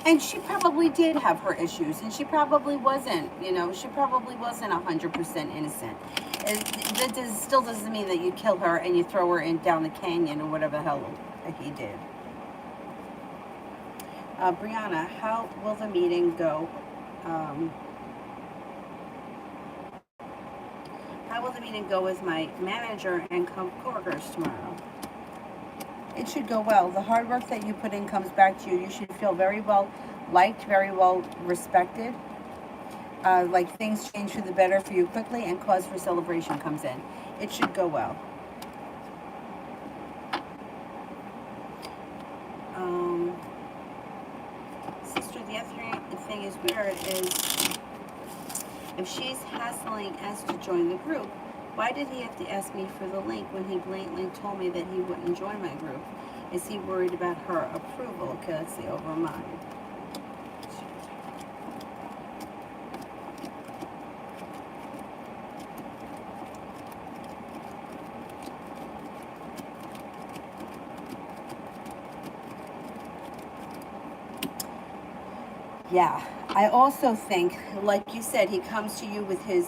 A: And she probably did have her issues, and she probably wasn't, she probably wasn't 100% innocent. That still doesn't mean that you kill her and you throw her down the canyon or whatever the hell he did. Brianna, how will the meeting go? How will the meeting go with my manager and coworkers tomorrow? It should go well. The hard work that you put in comes back to you. You should feel very well liked, very well respected. Like things change for the better for you quickly, and cause for celebration comes in. It should go well. Sister, the other thing is weird is if she's hassling us to join the group, why did he have to ask me for the link when he blatantly told me that he wouldn't join my group? Is he worried about her approval? Okay, let's see, over mine. Yeah, I also think, like you said, he comes to you with his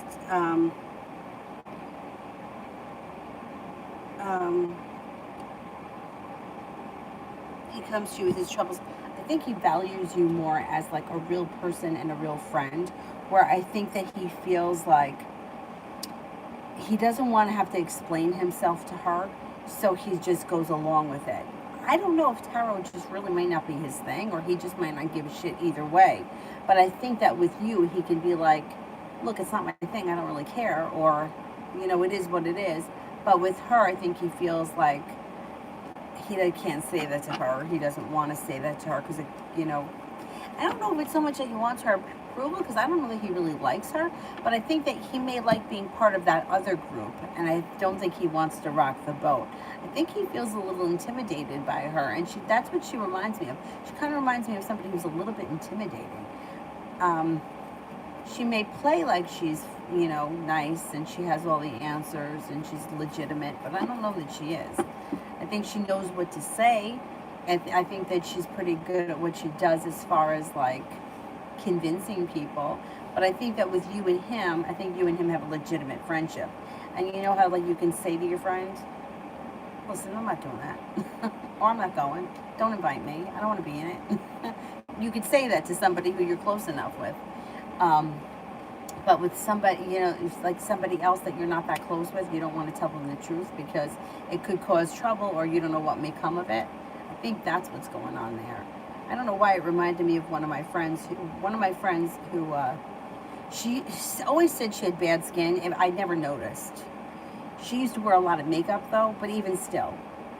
A: troubles. I think he values you more as like a real person and a real friend, where I think that he feels like he doesn't want to have to explain himself to her, so he just goes along with it. I don't know if tarot just really might not be his thing, or he just might not give a shit either way. But I think that with you, he can be like, look, it's not my thing, I don't really care, or, it is what it is. But with her, I think he feels like he can't say that to her. He doesn't want to say that to her because, I don't know if it's so much that he wants her approval, because I don't know that he really likes her, but I think that he may like being part of that other group, and I don't think he wants to rock the boat. I think he feels a little intimidated by her, and that's what she reminds me of. She kind of reminds me of somebody who's a little bit intimidating. She may play like she's, nice, and she has all the answers, and she's legitimate, but I don't know that she is. I think she knows what to say, and I think that she's pretty good at what she does as far as, like, convincing people. But I think that with you and him, I think you and him have a legitimate friendship. And you know how, like, you can say to your friend, listen, I'm not doing that. Or I'm not going. Don't invite me. I don't want to be in it. You could say that to somebody who you're close enough with. But with somebody, it's like somebody else that you're not that close with, you don't want to tell them the truth because it could cause trouble, or you don't know what may come of it. I think that's what's going on there. I don't know why it reminded me of one of my friends who she always said she had bad skin, and I never noticed. She used to wear a lot of makeup though, but even still,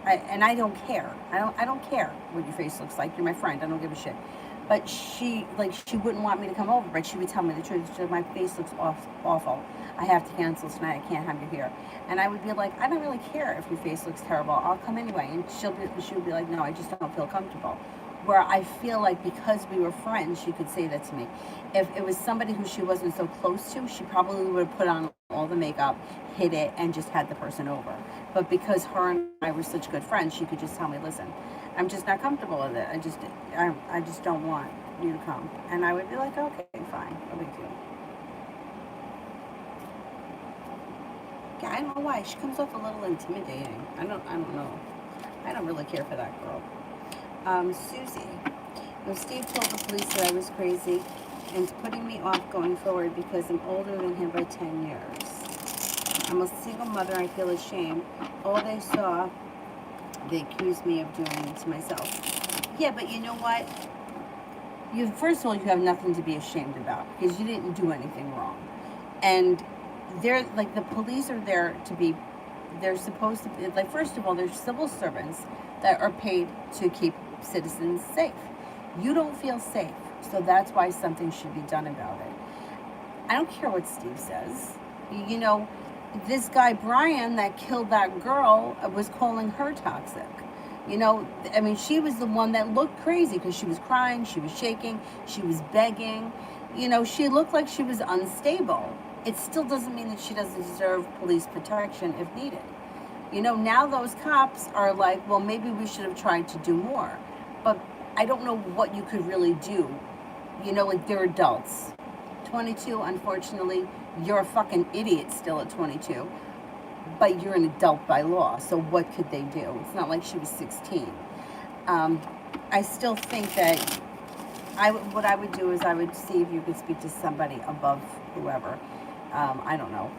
A: I don't care. I don't care what your face looks like. You're my friend. I don't give a shit. But she wouldn't want me to come over, but she would tell me the truth. She said, my face looks awful. I have to cancel tonight. I can't have you here. And I would be like, I don't really care if your face looks terrible. I'll come anyway. And she would be like, no, I just don't feel comfortable. Where I feel like because we were friends, she could say that to me. If it was somebody who she wasn't so close to, she probably would have put on all the makeup, hid it, and just had the person over. But because her and I were such good friends, she could just tell me, listen, I'm just not comfortable with it. I just don't want you to come. And I would be like, okay, fine, no big deal. Yeah, I don't know why. She comes off a little intimidating. I don't know. I don't really care for that girl. Susie. Steve told the police that I was crazy and it's putting me off going forward because I'm older than him by 10 years. I'm a single mother. I feel ashamed. All they saw, they accused me of doing it to myself. Yeah, but you know what? First of all, you have nothing to be ashamed about because you didn't do anything wrong. And they're like, the police are there to be, they're supposed to be, like, first of all, they're civil servants that are paid to keep citizens safe. You don't feel safe, so that's why something should be done about it. I don't care what Steve says. You know, this guy Brian that killed that girl was calling her toxic. You know, I mean, she was the one that looked crazy because she was crying, she was shaking, she was begging. You know, she looked like she was unstable. It still doesn't mean that she doesn't deserve police protection if needed. You know, now those cops are like, well, maybe we should have tried to do more. But I don't know what you could really do. You know, like, they're adults. 22, unfortunately, you're a fucking idiot still at 22. But you're an adult by law, so what could they do? It's not like she was 16. I still think that what I would do is I would see if you could speak to somebody above whoever. I don't know.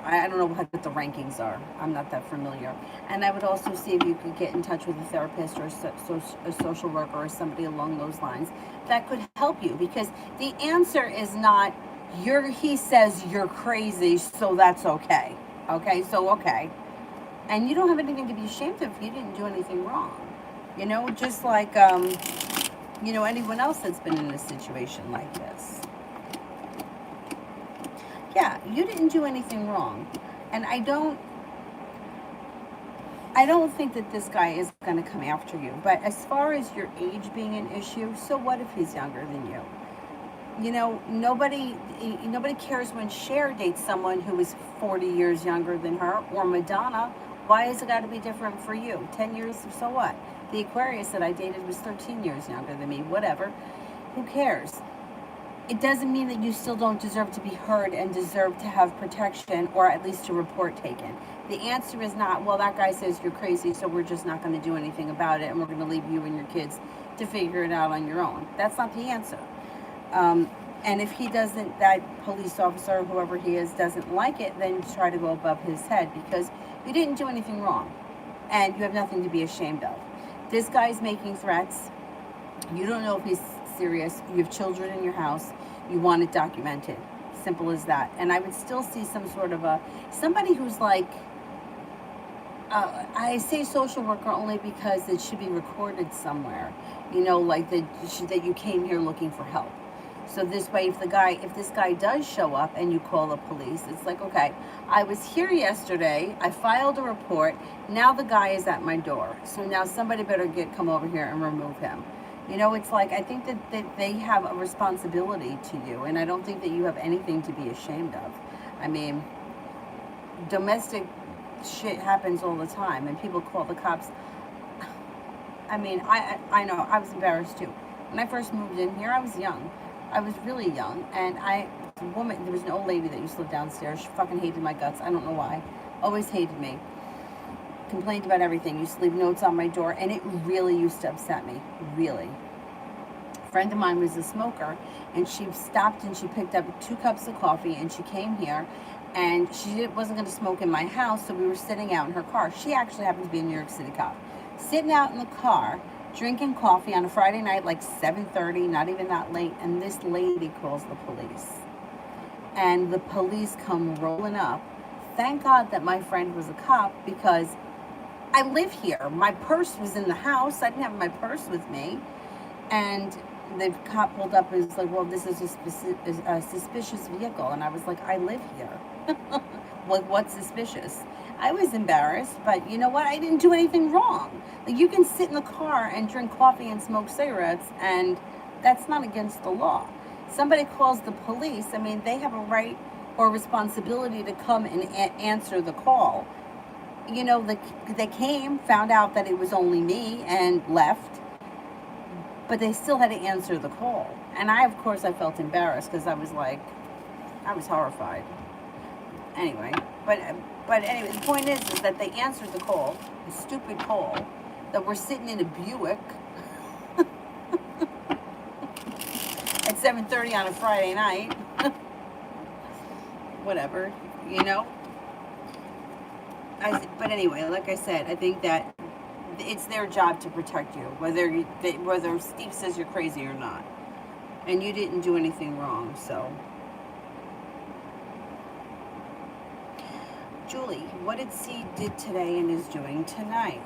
A: I don't know what the rankings are. I'm not that familiar. And I would also see if you could get in touch with a therapist or a social worker or somebody along those lines that could help you, because the answer is not he says you're crazy, so that's okay. Okay, so okay. And you don't have anything to be ashamed of. You didn't do anything wrong. You know, just like, you know, anyone else that's been in a situation like this. Yeah, you didn't do anything wrong. And I don't think that this guy is going to come after you. But as far as your age being an issue, so what if he's younger than you? You know, nobody cares when Cher dates someone who is 40 years younger than her, or Madonna. Why has it got to be different for you? 10 years, so what? The Aquarius that I dated was 13 years younger than me. Whatever. Who cares? It doesn't mean that you still don't deserve to be heard and deserve to have protection, or at least a report taken. The answer is not, well, that guy says you're crazy, so we're just not going to do anything about it, and we're going to leave you and your kids to figure it out on your own. That's not the answer. And if he doesn't, that police officer, whoever he is, doesn't like it, then try to go above his head, because you didn't do anything wrong and you have nothing to be ashamed of. This guy's making threats. You don't know if he's serious. You have children in your house. You want it documented. Simple as that. And I would still see some sort of somebody who's like, I say social worker only because it should be recorded somewhere. You know, like that you came here looking for help. So this way, if this guy does show up and you call the police, it's like, okay, I was here yesterday, I filed a report, now the guy is at my door. So now somebody better come over here and remove him. You know, it's like, I think that they have a responsibility to you, and I don't think that you have anything to be ashamed of. I mean, domestic shit happens all the time, and people call the cops. I mean, I know, I was embarrassed too. When I first moved in here, I was young. I was really young, and there was an old lady that used to live downstairs. She fucking hated my guts. I don't know why. Always hated me. Complained about everything. Used to leave notes on my door, and it really used to upset me. Really. A friend of mine was a smoker, and she stopped and she picked up 2 cups of coffee, and she came here, and she wasn't going to smoke in my house, so we were sitting out in her car. She actually happens to be a New York City cop. Sitting out in the car, drinking coffee on a Friday night, like 7:30, not even that late, and this lady calls the police. And the police come rolling up. Thank God that my friend was a cop, because I live here. My purse was in the house. I didn't have my purse with me. And the cop pulled up and was like, well, this is a suspicious vehicle. And I was like, I live here. Like, what's suspicious? I was embarrassed, but you know what? I didn't do anything wrong. Like, you can sit in the car and drink coffee and smoke cigarettes, and that's not against the law. Somebody calls the police. I mean, they have a right or responsibility to come and answer the call. You know, they came, found out that it was only me, and left. But they still had to answer the call. And of course, I felt embarrassed, because I was horrified. Anyway, but anyway, the point is that they answered the call, the stupid call, that we're sitting in a Buick at 7:30 on a Friday night. Whatever, you know. But anyway, like I said, I think that it's their job to protect you, whether Steve says you're crazy or not. And you didn't do anything wrong, so. Julie, what did C did today and is doing tonight?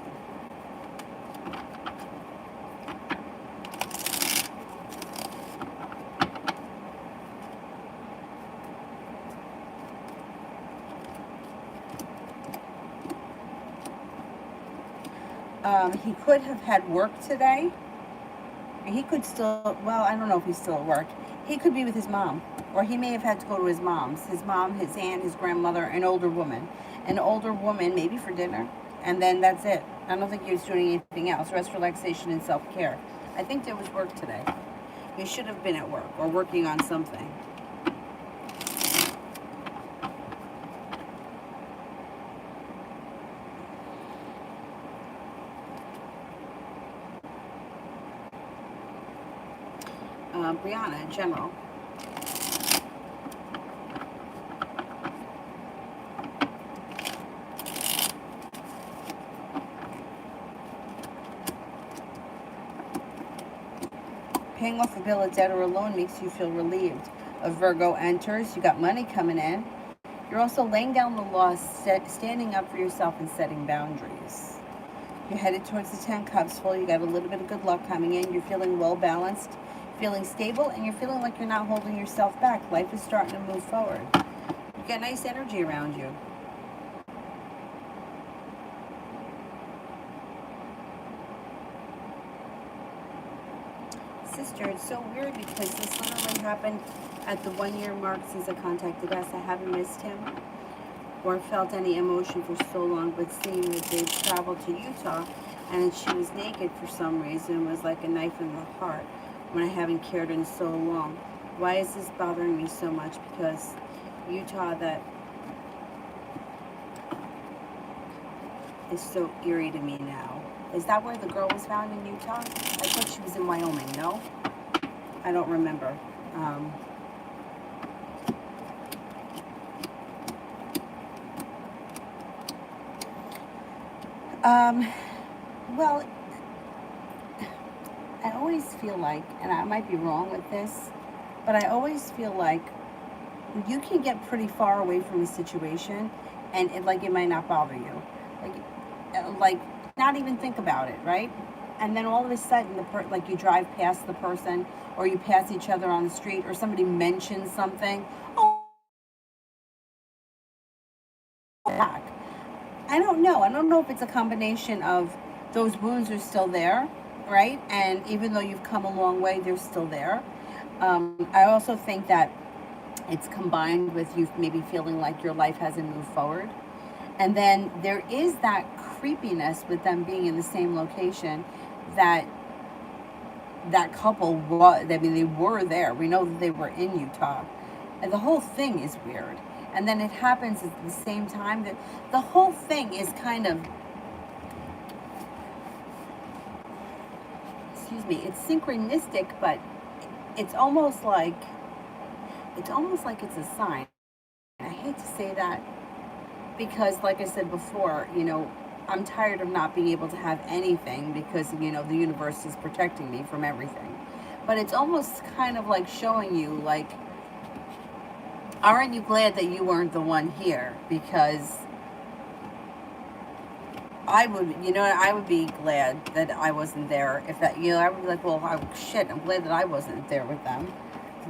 A: He could have had work today. He could still, well, I don't know if he's still at work. He could be with his mom, or he may have had to go to his mom's. His mom, his aunt, his grandmother, an older woman. An older woman, maybe for dinner, and then that's it. I don't think he was doing anything else. Rest, relaxation, and self-care. I think there was work today. He should have been at work or working on something. Brianna, in general. Paying off a bill, a debt, or a loan makes you feel relieved. A Virgo enters, you got money coming in. You're also laying down the law, standing up for yourself and setting boundaries. You're headed towards the 10 Cups full. You got a little bit of good luck coming in. You're feeling well balanced, feeling stable, and you're feeling like you're not holding yourself back. Life is starting to move forward. You got nice energy around you. Sister, it's so weird because this literally happened at the 1-year mark since I contacted us. I haven't missed him or felt any emotion for so long, but seeing that they traveled to Utah and she was naked for some reason was like a knife in the heart when I haven't cared in so long. Why is this bothering me so much? Because Utah, that is so eerie to me now. Is that where the girl was found in Utah? I thought she was in Wyoming, no? I don't remember. Well, I always feel like, and I might be wrong with this, but I always feel like you can get pretty far away from a situation and it might not bother you. Like not even think about it, right? And then all of a sudden, you drive past the person, or you pass each other on the street, or somebody mentions something. Oh, back. I don't know. I don't know if it's a combination of those wounds are still there, right? And even though you've come a long way, they're still there. I also think that it's combined with you maybe feeling like your life hasn't moved forward. And then there is that creepiness with them being in the same location that couple was. I mean, they were there. We know that they were in Utah. And the whole thing is weird. And then it happens at the same time. That the whole thing is kind of, excuse me, it's synchronistic, but it's almost like it's a sign. I hate to say that because, like I said before, I'm tired of not being able to have anything because, the universe is protecting me from everything. But it's almost kind of like showing you, like, aren't you glad that you weren't the one here? Because I would be glad that I wasn't there. If that, I would be like, well, shit, I'm glad that I wasn't there with them.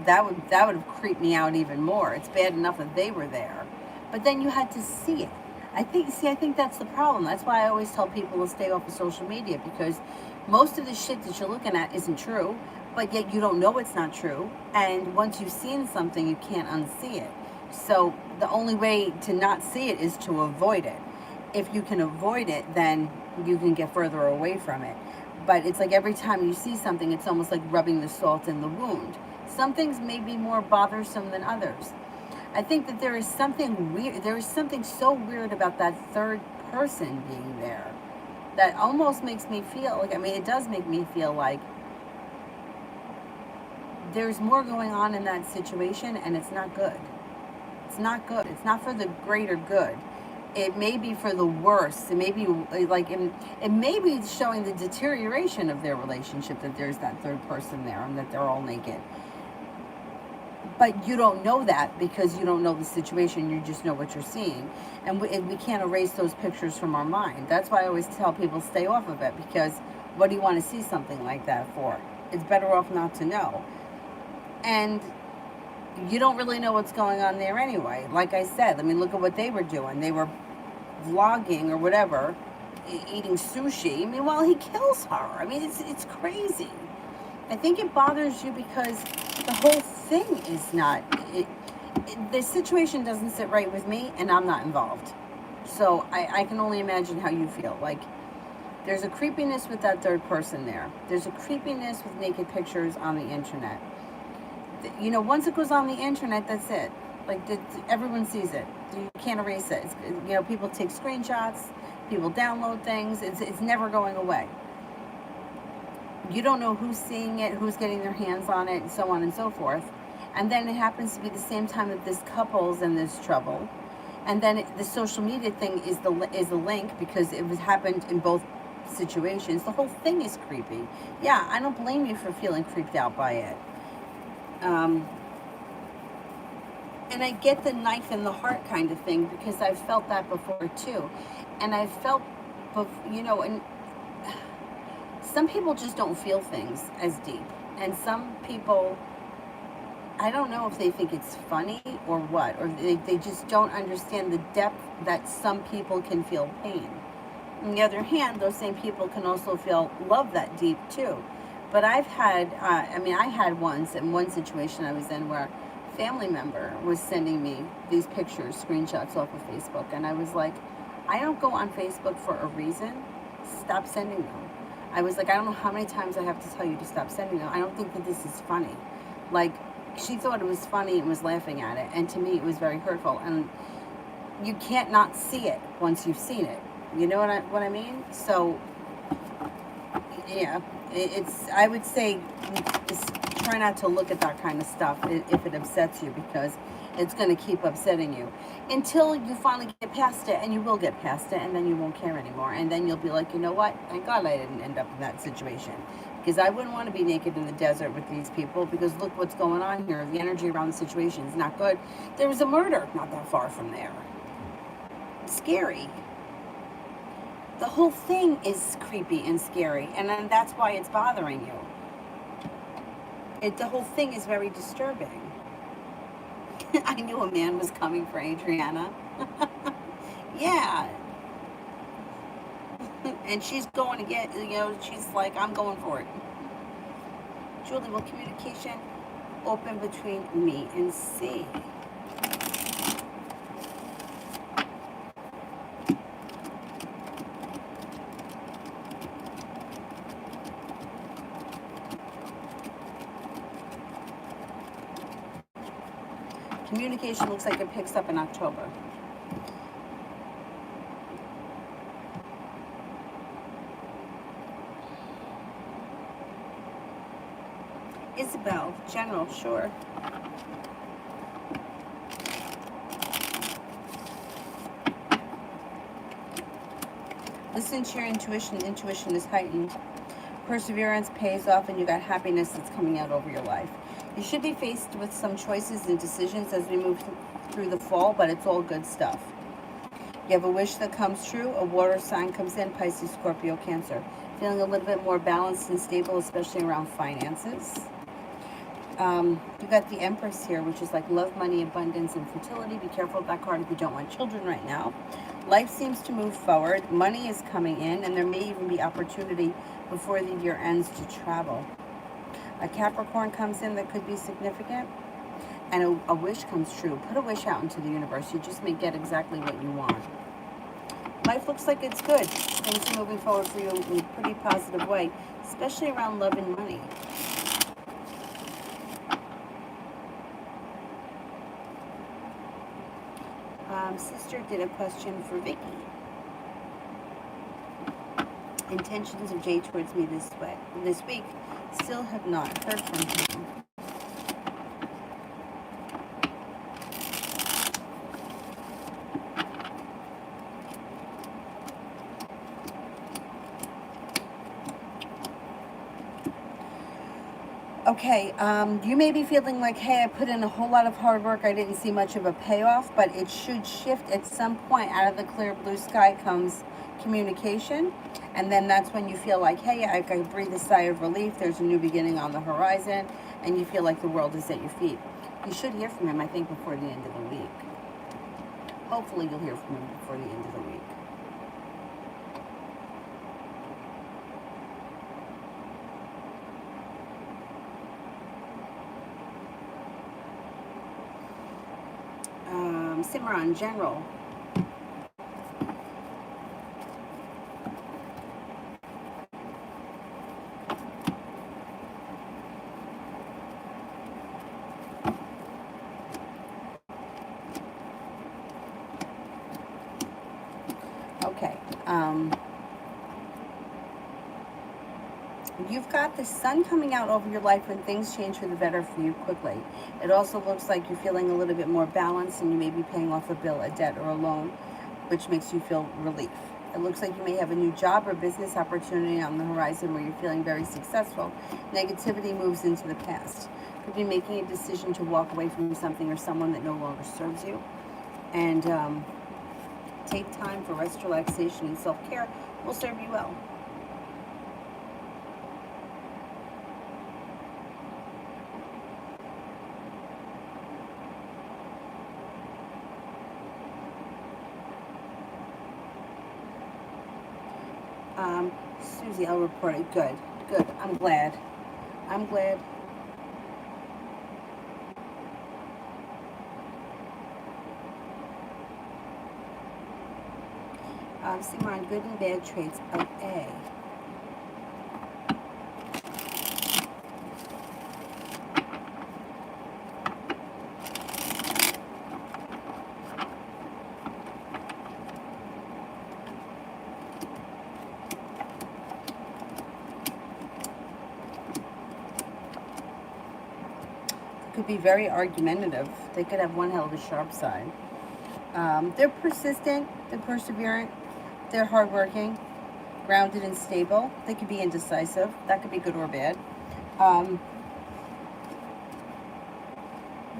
A: That would have creeped me out even more. It's bad enough that they were there, but then you had to see it. I think that's the problem. That's why I always tell people to stay off of social media, because most of the shit that you're looking at isn't true, but yet you don't know it's not true. And once you've seen something, you can't unsee it. So the only way to not see it is to avoid it. If you can avoid it, then you can get further away from it. But it's like every time you see something, it's almost like rubbing the salt in the wound. Some things may be more bothersome than others. I think that there is something weird. There is something so weird about that third person being there that almost makes me feel like, it does make me feel like there's more going on in that situation, and it's not good. It's not good. It's not for the greater good. it may be for the worse. It may be like, it may be showing the deterioration of their relationship, that there's that third person there and that they're all naked. But you don't know that because you don't know the situation. You just know what you're seeing. And we can't erase those pictures from our mind. That's why I always tell people stay off of it, because what do you want to see something like that for? It's better off not to know. And you don't really know what's going on there anyway. Like I said, I mean, look at what they were doing. They were vlogging or whatever, eating sushi. I mean, while he kills her. I mean, it's crazy. I think it bothers you because the whole thing is not, the situation doesn't sit right with me, and I'm not involved. So I can only imagine how you feel. Like, there's a creepiness with that third person there. There's a creepiness with naked pictures on the internet. You know, once it goes on the internet, that's it. Like, everyone sees it. You can't erase it. You know, people take screenshots, people download things. It's never going away. You don't know who's seeing it, who's getting their hands on it, and so on and so forth. And then it happens to be the same time that this couple's in this trouble. And then the social media thing is the link, because it was happened in both situations. The whole thing is creepy. Yeah, I don't blame you for feeling creeped out by it. And I get the knife in the heart kind of thing, because I've felt that before too. And I've felt, you know, and some people just don't feel things as deep. And some people, I don't know if they think it's funny or what, or they just don't understand the depth that some people can feel pain. On the other hand, those same people can also feel love that deep too. But I've had, I had once in one situation I was in where a family member was sending me these pictures, screenshots off of Facebook. And I was like, I don't go on Facebook for a reason. Stop sending them. I was like, I don't know how many times I have to tell you to stop sending them. I don't think that this is funny. Like, she thought it was funny and was laughing at it. And to me, it was very hurtful. And you can't not see it once you've seen it. You know what I mean? So, yeah, I would say, just try not to look at that kind of stuff if it upsets you, because it's going to keep upsetting you until you finally get past it, and you will get past it, and then you won't care anymore. And then you'll be like, you know what? Thank God I didn't end up in that situation, because I wouldn't want to be naked in the desert with these people, because look what's going on here. The energy around the situation is not good. There was a murder not that far from there. It's scary. The whole thing is creepy and scary, and then that's why it's bothering you. The whole thing is very disturbing. I knew a man was coming for Adriana. Yeah. And she's going to get, you know, she's like, I'm going for it. Julie, will communication open between me and C? Communication looks like it picks up in October. Isabel, general, sure. Listen to your intuition. Intuition is heightened. Perseverance pays off, and you got happiness that's coming out over your life. You should be faced with some choices and decisions as we move through the fall, but it's all good stuff. You have a wish that comes true. A water sign comes in, Pisces, Scorpio, Cancer. Feeling a little bit more balanced and stable, especially around finances. You got the Empress here, which is like love, money, abundance, and fertility. Be careful of that card if you don't want children right now. Life seems to move forward. Money is coming in, and there may even be opportunity before the year ends to travel. A Capricorn comes in that could be significant, and a wish comes true. Put a wish out into the universe. You just may get exactly what you want. Life looks like it's good. Things are moving forward for you in a pretty positive way, especially around love and money. Sister did a question for Vicky. Intentions of Jay towards me this week. Still have not heard from him. Okay, you may be feeling like, hey, I put in a whole lot of hard work. I didn't see much of a payoff, but it should shift at some point. Out of the clear blue sky comes communication. And then that's when you feel like, hey, I can breathe a sigh of relief. There's a new beginning on the horizon. And you feel like the world is at your feet. You should hear from him, I think, before the end of the week. Hopefully you'll hear from him before the end of the week. Cimarron, general. Okay. You've got the sun coming out over your life when things change for the better for you quickly. It also looks like you're feeling a little bit more balanced and you may be paying off a bill, a debt, or a loan, which makes you feel relief. It looks like you may have a new job or business opportunity on the horizon where you're feeling very successful. Negativity moves into the past. Could be making a decision to walk away from something or someone that no longer serves you. And take time for rest, relaxation, and self-care will serve you well. Susie, I'll report it. Good, good. I'm glad. I'm glad. Simon, good and bad traits of A. Could be very argumentative. They could have one hell of a sharp side. They're persistent, they're perseverant, they're hardworking, grounded and stable. They could be indecisive. That could be good or bad.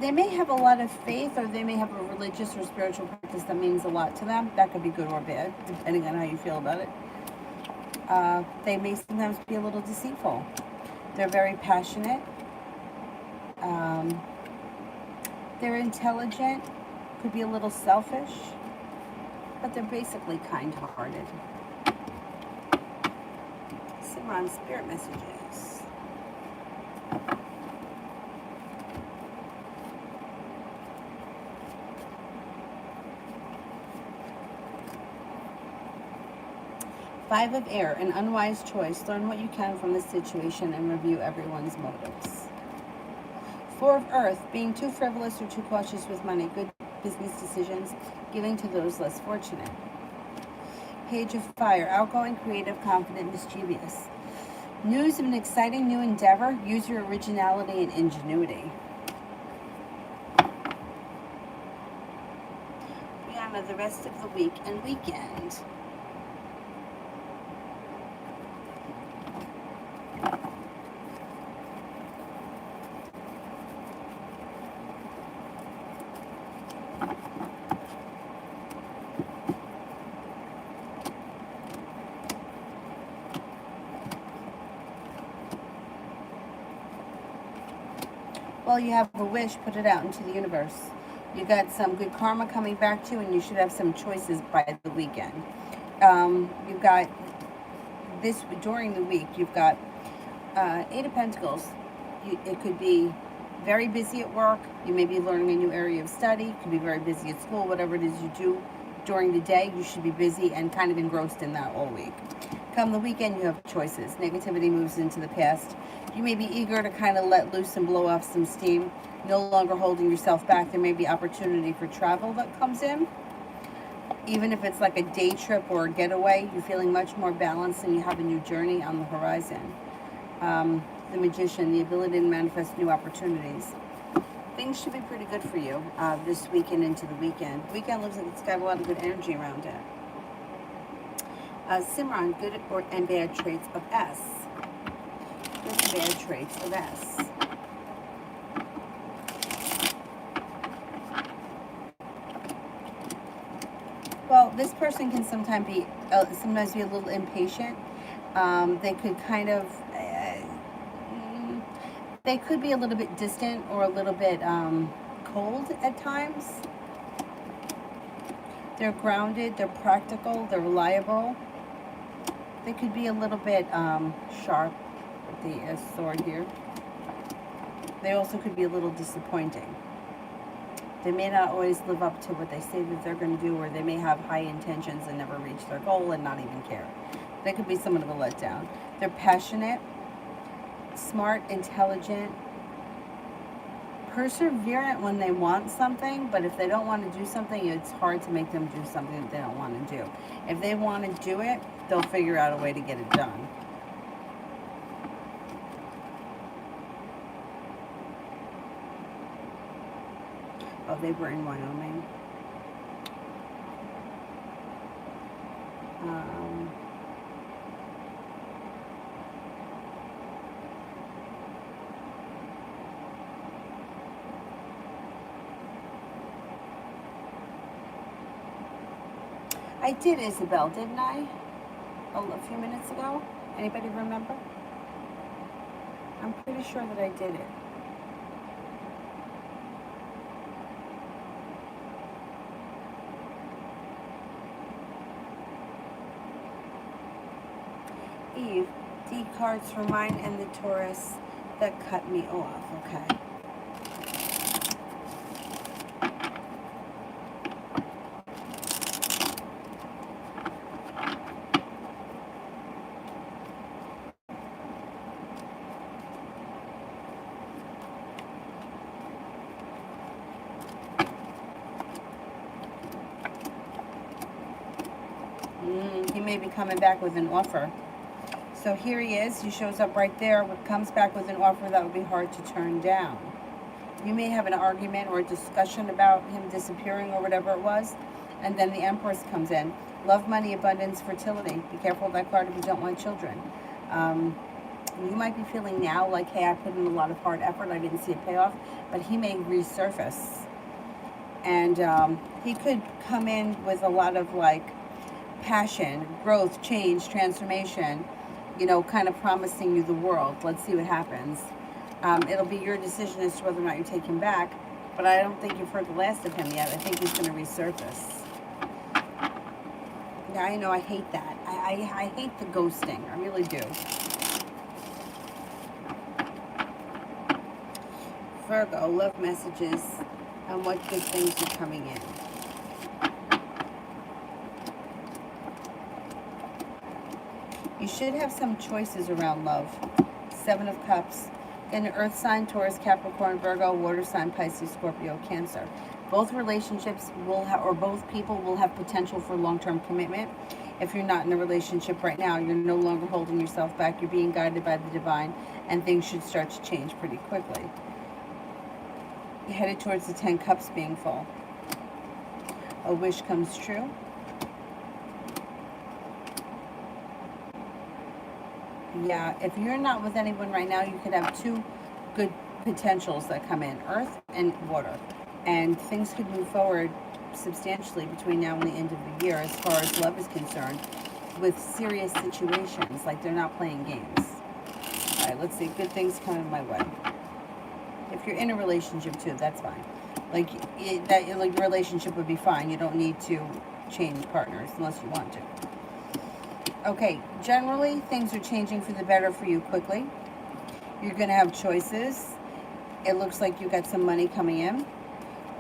A: They may have a lot of faith, or they may have a religious or spiritual practice that means a lot to them. That could be good or bad, depending on how you feel about it. They may sometimes be a little deceitful. They're very passionate. They're intelligent, could be a little selfish, but they're basically kind-hearted. Cimarron, spirit messages. Five of air, an unwise choice. Learn what you can from the situation and review everyone's motives. Four of earth, being too frivolous or too cautious with money. Good business decisions, giving to those less fortunate. Page of fire, outgoing, creative, confident, mischievous. News of an exciting new endeavor. Use your originality and ingenuity. Brianna, the rest of the week and weekend. Well, you have a wish, put it out into the universe. You got some good karma coming back to you, and you should have some choices by the weekend. You've got this during the week. You've got Eight of Pentacles. It could be very busy at work. You may be learning a new area of study. You could be very busy at school. Whatever it is you do during the day, you should be busy and kind of engrossed in that all week. Come the weekend, you have choices. Negativity moves into the past. You may be eager to kind of let loose and blow off some steam, no longer holding yourself back. There may be opportunity for travel that comes in. Even if it's like a day trip or a getaway, you're feeling much more balanced and you have a new journey on the horizon. The Magician, the ability to manifest new opportunities. Things should be pretty good for you this weekend into the weekend. The weekend looks like it's got a lot of good energy around it. Cimarron, good and bad traits of S. good and bad traits of S. Well, this person can sometimes be a little impatient. They could kind of, they could be a little bit distant or a little bit cold at times. They're grounded, they're practical, they're reliable. They could be a little bit sharp with the sword here. They also could be a little disappointing. They may not always live up to what they say that they're going to do, or they may have high intentions and never reach their goal and not even care. They could be somewhat of a letdown. They're passionate, smart, intelligent, perseverant when they want something, but if they don't want to do something, it's hard to make them do something that they don't want to do. If they want to do it, they'll figure out a way to get it done. Oh, they were in Wyoming. I did Isabel, didn't I? A few minutes ago? Anybody remember? I'm pretty sure that I did it. Eve, D cards for mine and the Taurus that cut me off. Okay. He may be coming back with an offer. So here he is. He shows up right there. Comes back with an offer that would be hard to turn down. You may have an argument or a discussion about him disappearing or whatever it was. And then the Empress comes in. Love, money, abundance, fertility. Be careful of that card if you don't want children. You might be feeling now like, hey, I put in a lot of hard effort. I didn't see a payoff. But he may resurface. And he could come in with a lot of like passion, growth, change, transformation, you know, kind of promising you the world. Let's see what happens. It'll be your decision as to whether or not you take him back, but I don't think you've heard the last of him yet. I think he's going to resurface. Yeah, I know, I hate that. I hate the ghosting. I really do. Virgo, love messages and what good things are coming in. You should have some choices around love. 7 of Cups. In an earth sign, Taurus, Capricorn, Virgo, water sign, Pisces, Scorpio, Cancer. Both relationships will have, or both people will have potential for long-term commitment. If you're not in a relationship right now, you're no longer holding yourself back. You're being guided by the divine, and things should start to change pretty quickly. You're headed towards the 10 Cups being full. A wish comes true. Yeah, if you're not with anyone right now, you could have 2 good potentials that come in, earth and water. And things could move forward substantially between now and the end of the year as far as love is concerned, with serious situations, like they're not playing games. All right, let's see, good things coming my way. If you're in a relationship too, that's fine. Like your relationship would be fine. You don't need to change partners unless you want to. Okay, generally, things are changing for the better for you quickly. You're going to have choices. It looks like you got some money coming in.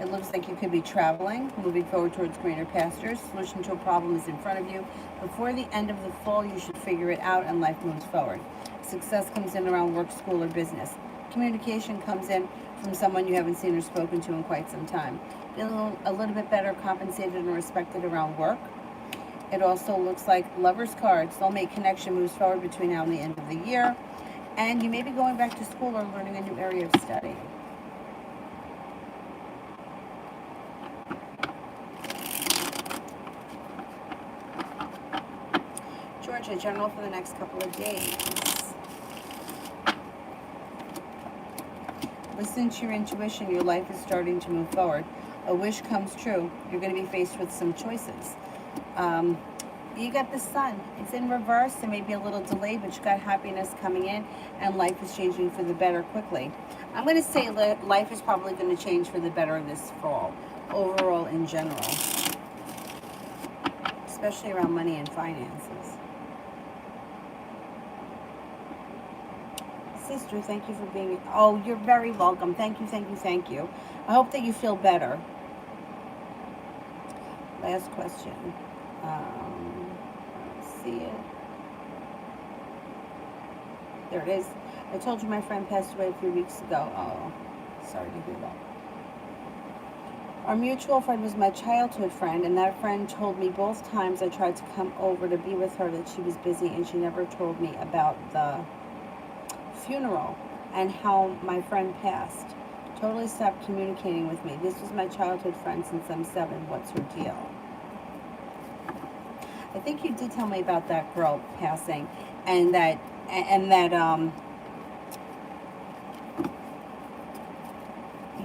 A: It looks like you could be traveling, moving forward towards greener pastures. Solution to a problem is in front of you. Before the end of the fall, you should figure it out and life moves forward. Success comes in around work, school, or business. Communication comes in from someone you haven't seen or spoken to in quite some time. Feeling a little bit better compensated and respected around work. It also looks like Lover's cards. Soulmate connection moves forward between now and the end of the year. And you may be going back to school or learning a new area of study. Georgia, general for the next couple of days. Listen to your intuition. Your life is starting to move forward. A wish comes true. You're going to be faced with some choices. You got the sun. It's in reverse. There may be a little delay, but you got happiness coming in, and life is changing for the better quickly. I'm going to say life is probably going to change for the better this fall, overall in general, especially around money and finances. Sister, thank you for being... Oh, you're very welcome. Thank you, thank you, thank you. I hope that you feel better. Last question. See it. There it is. I told you my friend passed away a few weeks ago. Oh, sorry to hear that. Our mutual friend was my childhood friend, and that friend told me both times I tried to come over to be with her that she was busy, and she never told me about the funeral and how my friend passed. Totally stopped communicating with me. This was my childhood friend since I'm 7. What's her deal? I think you did tell me about that girl passing, and that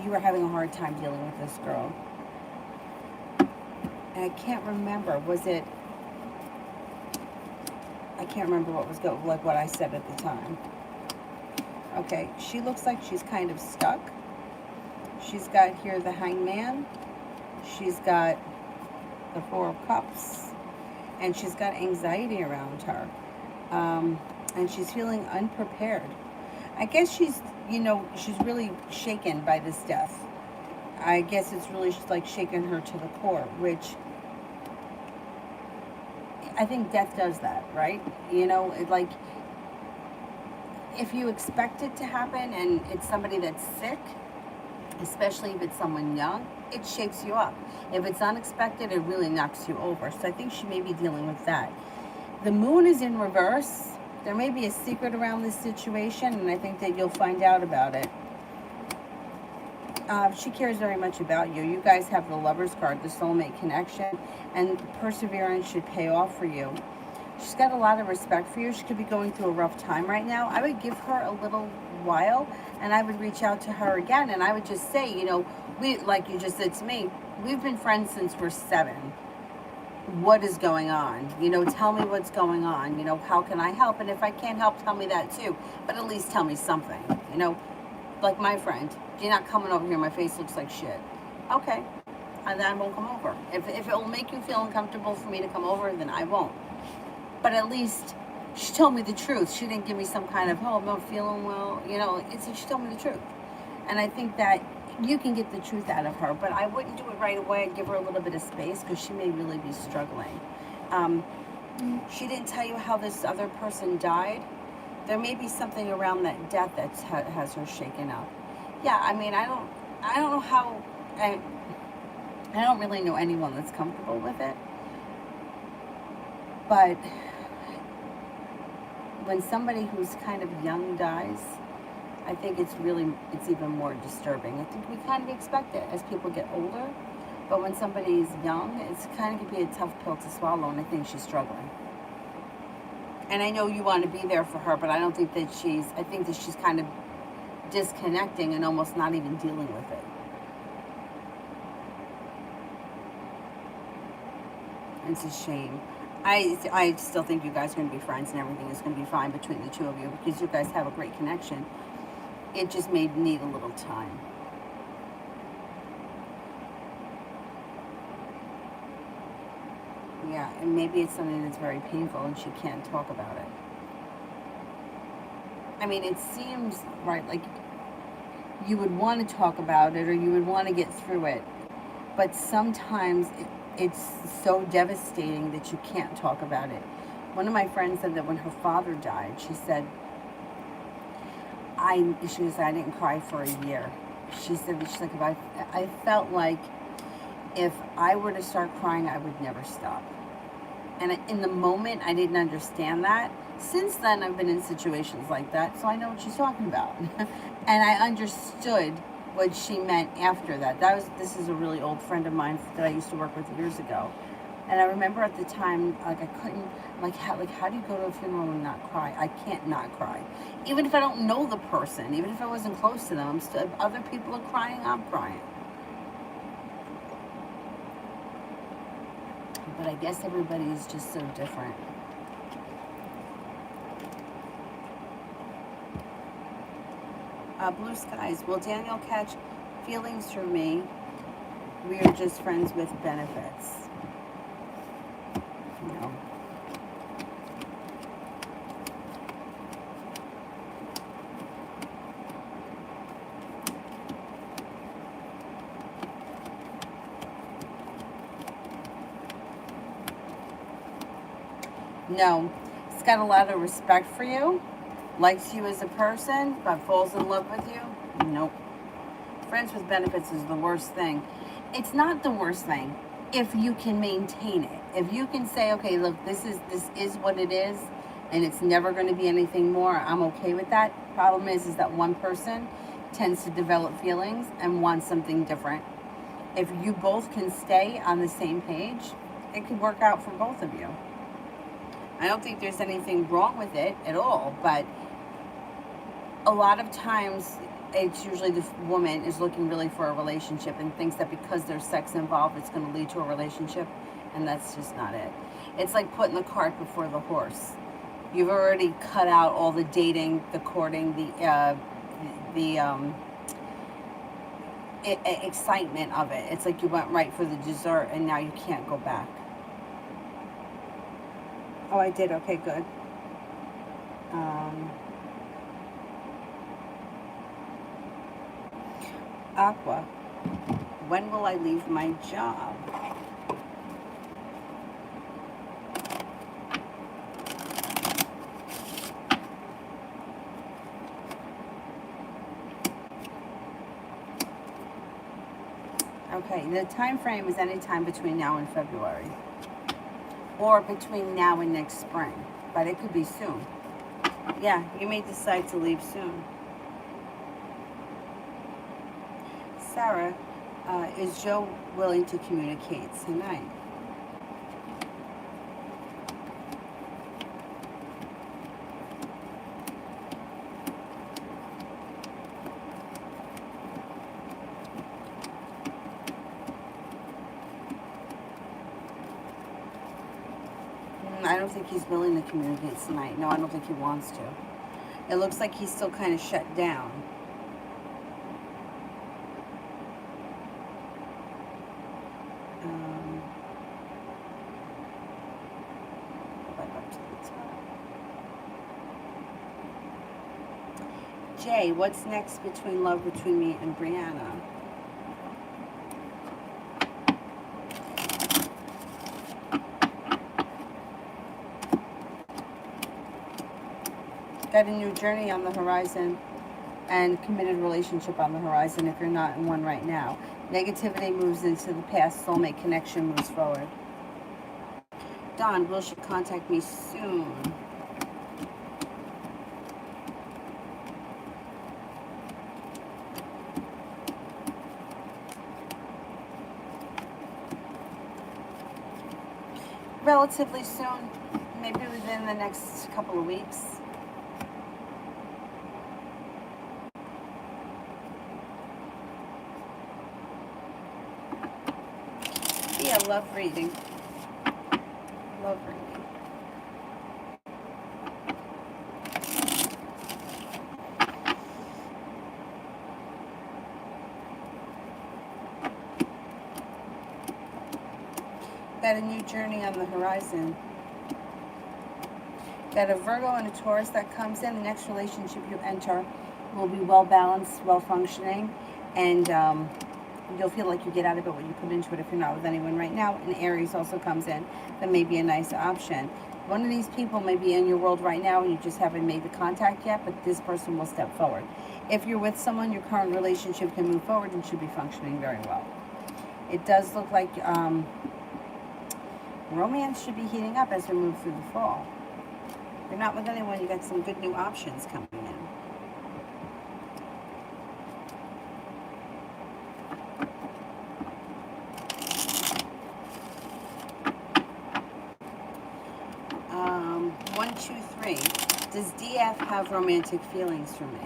A: you were having a hard time dealing with this girl. And I can't remember. I can't remember what was what I said at the time. Okay, she looks like she's kind of stuck. She's got here the Hangman. She's got the 4 of Cups. And she's got anxiety around her. And she's feeling unprepared. I guess she's really shaken by this death. I guess it's really like shaken her to the core, which I think death does that, right? Like, if you expect it to happen and it's somebody that's sick, especially if it's someone young, it shakes you up. If it's unexpected, it really knocks you over. So I think she may be dealing with that. The moon is in reverse. There may be a secret around this situation, and I think that you'll find out about it. She cares very much about you. You guys have the Lover's card, the soulmate connection, and perseverance should pay off for you. She's got a lot of respect for you. She could be going through a rough time right now. I would give her a little while, and I would reach out to her again, and I would just say, we, like you just said to me, we've been friends since we're 7. What is going on? Tell me what's going on. How can I help? And if I can't help, tell me that too. But at least tell me something. Like my friend, you're not coming over here. My face looks like shit. Okay, and then I won't come over. If it will make you feel uncomfortable for me to come over, then I won't. But at least she told me the truth. She didn't give me some kind of, oh, I'm not feeling well. She told me the truth. And I think that you can get the truth out of her, but I wouldn't do it right away. I'd give her a little bit of space because she may really be struggling. She didn't tell you how this other person died. There may be something around that death that has her shaken up. Yeah, I mean, I don't know how, I don't really know anyone that's comfortable with it. But when somebody who's kind of young dies, I think it's even more disturbing. I think we kind of expect it as people get older, but when somebody's young, it's kind of can be a tough pill to swallow, and I think she's struggling. And I know you want to be there for her, but I think that she's kind of disconnecting and almost not even dealing with it. It's a shame. I still think you guys are going to be friends and everything is going to be fine between the two of you because you guys have a great connection. It just may need a little time. Yeah, and maybe it's something that's very painful and she can't talk about it. I mean, it seems, right, like you would want to talk about it or you would want to get through it, but sometimes it's so devastating that you can't talk about it. One of my friends said that when her father died, she said, I didn't cry for a year. She's like, I felt like if I were to start crying, I would never stop. And in the moment, I didn't understand that. Since then, I've been in situations like that, so I know what she's talking about. And I understood what she meant after that. This is a really old friend of mine that I used to work with years ago. And I remember at the time, like I couldn't, how do you go to a funeral and not cry? I can't not cry. Even if I don't know the person, even if I wasn't close to them, I'm still, if other people are crying, I'm crying. But I guess everybody is just so different. Blue skies. Will Daniel catch feelings for me? We are just friends with benefits. No. No. He's got a lot of respect for you, likes you as a person, but falls in love with you? Nope. Friends with benefits is the worst thing. It's not the worst thing if you can maintain it. If you can say, okay, look, this is what it is, and it's never going to be anything more, I'm okay with that. Problem is that one person tends to develop feelings and wants something different. If you both can stay on the same page, it could work out for both of you. I don't think there's anything wrong with it at all, but a lot of times it's usually the woman is looking really for a relationship and thinks that because there's sex involved, it's going to lead to a relationship, and that's just not it. It's like putting the cart before the horse. You've already cut out all the dating, the courting, the excitement of it. It's like you went right for the dessert, and now you can't go back. Oh, I did. Okay, good. Aqua, when will I leave my job? Okay, the time frame is any time between now and February, or between now and next spring, but it could be soon. Yeah, you may decide to leave soon. Sarah, is Joe willing to communicate tonight? I don't think he's willing to communicate tonight. No, I don't think he wants to. It looks like he's still kind of shut down. Jay, what's next between love between me and Brianna? Got a new journey on the horizon and committed relationship on the horizon if you're not in one right now. Negativity moves into the past, soulmate connection moves forward. Dawn, will she contact me soon? Relatively soon, maybe within the next couple of weeks. Yeah, love reading. Love reading. Got a new journey on the horizon. Got a Virgo and a Taurus that comes in. The next relationship you enter will be well balanced, well functioning, and you'll feel like you get out of it what you put into it if you're not with anyone right now. And Aries also comes in. That may be a nice option. One of these people may be in your world right now and you just haven't made the contact yet, but this person will step forward. If you're with someone, your current relationship can move forward and should be functioning very well. It does look like romance should be heating up as we move through the fall. If you're not with anyone, you got some good new options coming in. 223. Does DF have romantic feelings for me?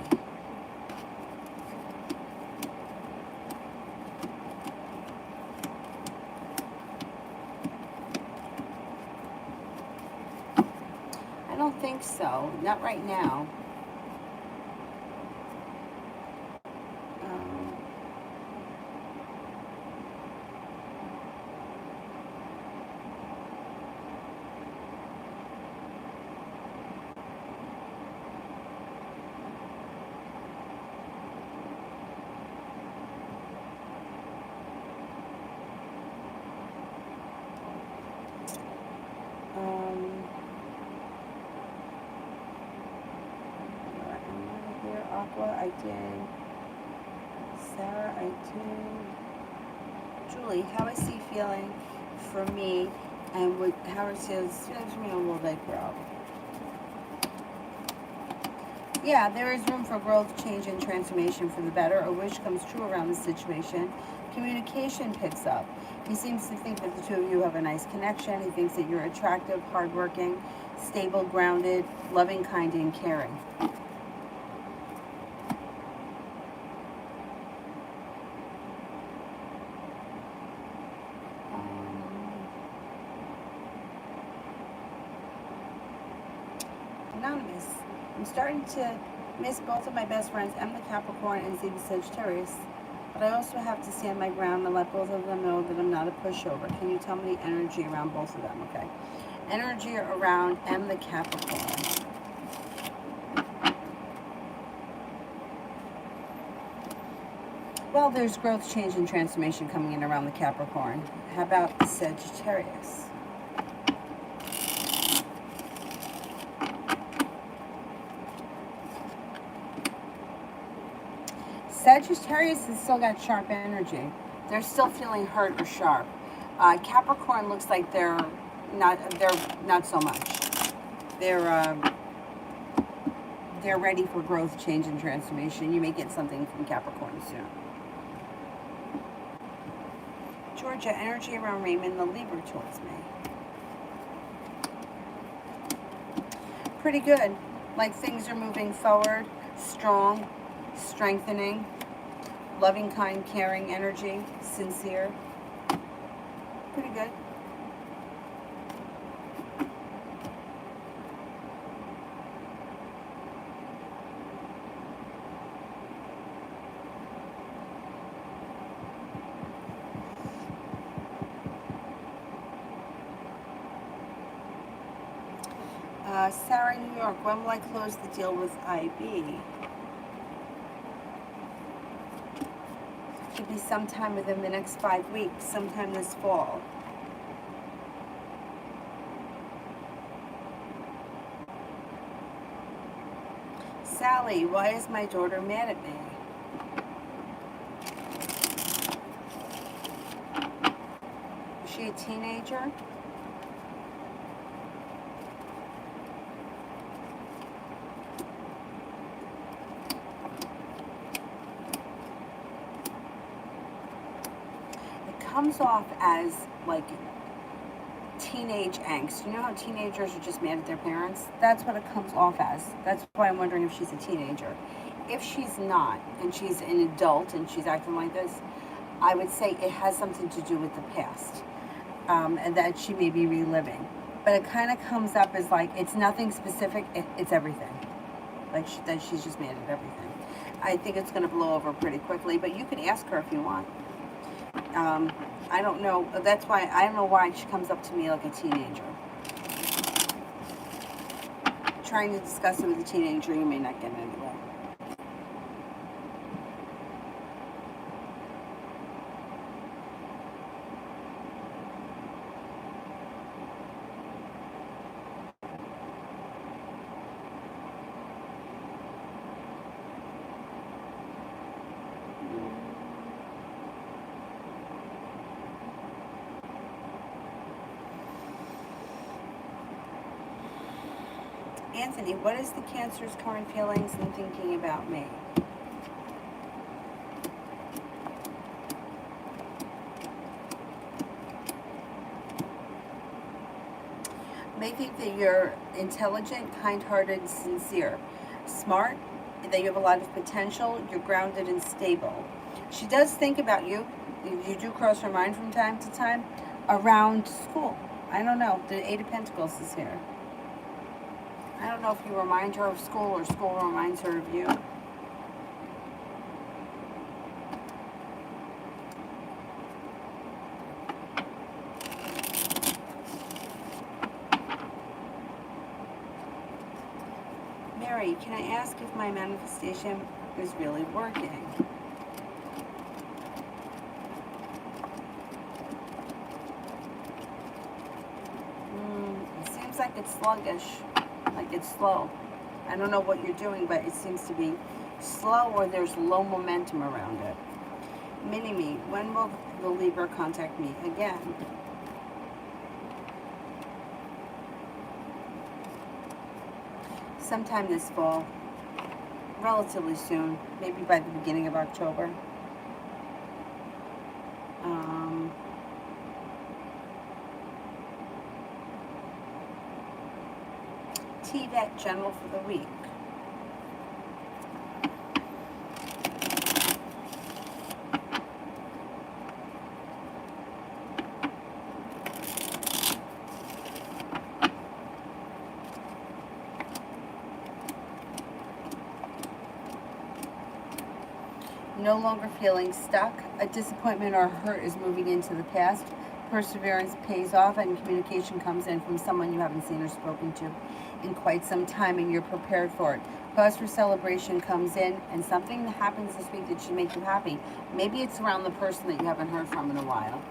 A: I don't think so. Not right now. Aqua, I did. Sarah, I did. Julie, how is he feeling for me? And what Howard says, feelings for me, and will they grow? Yeah, there is room for growth, change, and transformation for the better. A wish comes true around the situation. Communication picks up. He seems to think that the two of you have a nice connection. He thinks that you're attractive, hardworking, stable, grounded, loving, kind, and caring. Anonymous. I'm starting to miss both of my best friends, M the Capricorn and Z the Sagittarius. But I also have to stand my ground and let both of them know that I'm not a pushover. Can you tell me the energy around both of them? Okay. Energy around M the Capricorn. Well, there's growth, change, and transformation coming in around the Capricorn. How about the Sagittarius? Sagittarius has still got sharp energy. They're still feeling hurt or sharp. Capricorn looks like they're not so much. They're ready for growth, change, and transformation. You may get something from Capricorn soon. Georgia, energy around Raymond, the Libra towards me. Pretty good. Like things are moving forward, strong, strengthening, loving, kind, caring energy, sincere. Pretty good. Sarah, New York, when will I close the deal with IB? Could be sometime within the next 5 weeks, sometime this fall. Sally, why is my daughter mad at me? Is she a teenager? Comes off as like teenage angst. You know how teenagers are just mad at their parents? That's what it comes off as. That's why I'm wondering if she's a teenager. If she's not, and she's an adult and she's acting like this, I would say it has something to do with the past, and that she may be reliving. But it kind of comes up as like, it's nothing specific, it's everything. Like that she's just mad at everything. I think it's going to blow over pretty quickly, but you can ask her if you want. I don't know. That's why I don't know why she comes up to me like a teenager. Trying to discuss it with a teenager, you may not get anywhere. Anthony, what is the Cancer's current feelings and thinking about me? May think that you're intelligent, kind-hearted, sincere, smart, that you have a lot of potential, you're grounded and stable. She does think about you. You do cross her mind from time to time around school. I don't know. The Eight of Pentacles is here. I don't know if you remind her of school or school reminds her of you. Mary, can I ask if my manifestation is really working? It seems like it's sluggish, like it's slow. I don't know what you're doing, but it seems to be slow or there's low momentum around it. Mini-me, when will the Libra contact me again? Sometime this fall, relatively soon, maybe by the beginning of October. TVET General for the week. No longer feeling stuck. A disappointment or hurt is moving into the past. Perseverance pays off and communication comes in from someone you haven't seen or spoken to in quite some time and you're prepared for it. Cause for celebration comes in and something that happens this week that should make you happy. Maybe it's around the person that you haven't heard from in a while.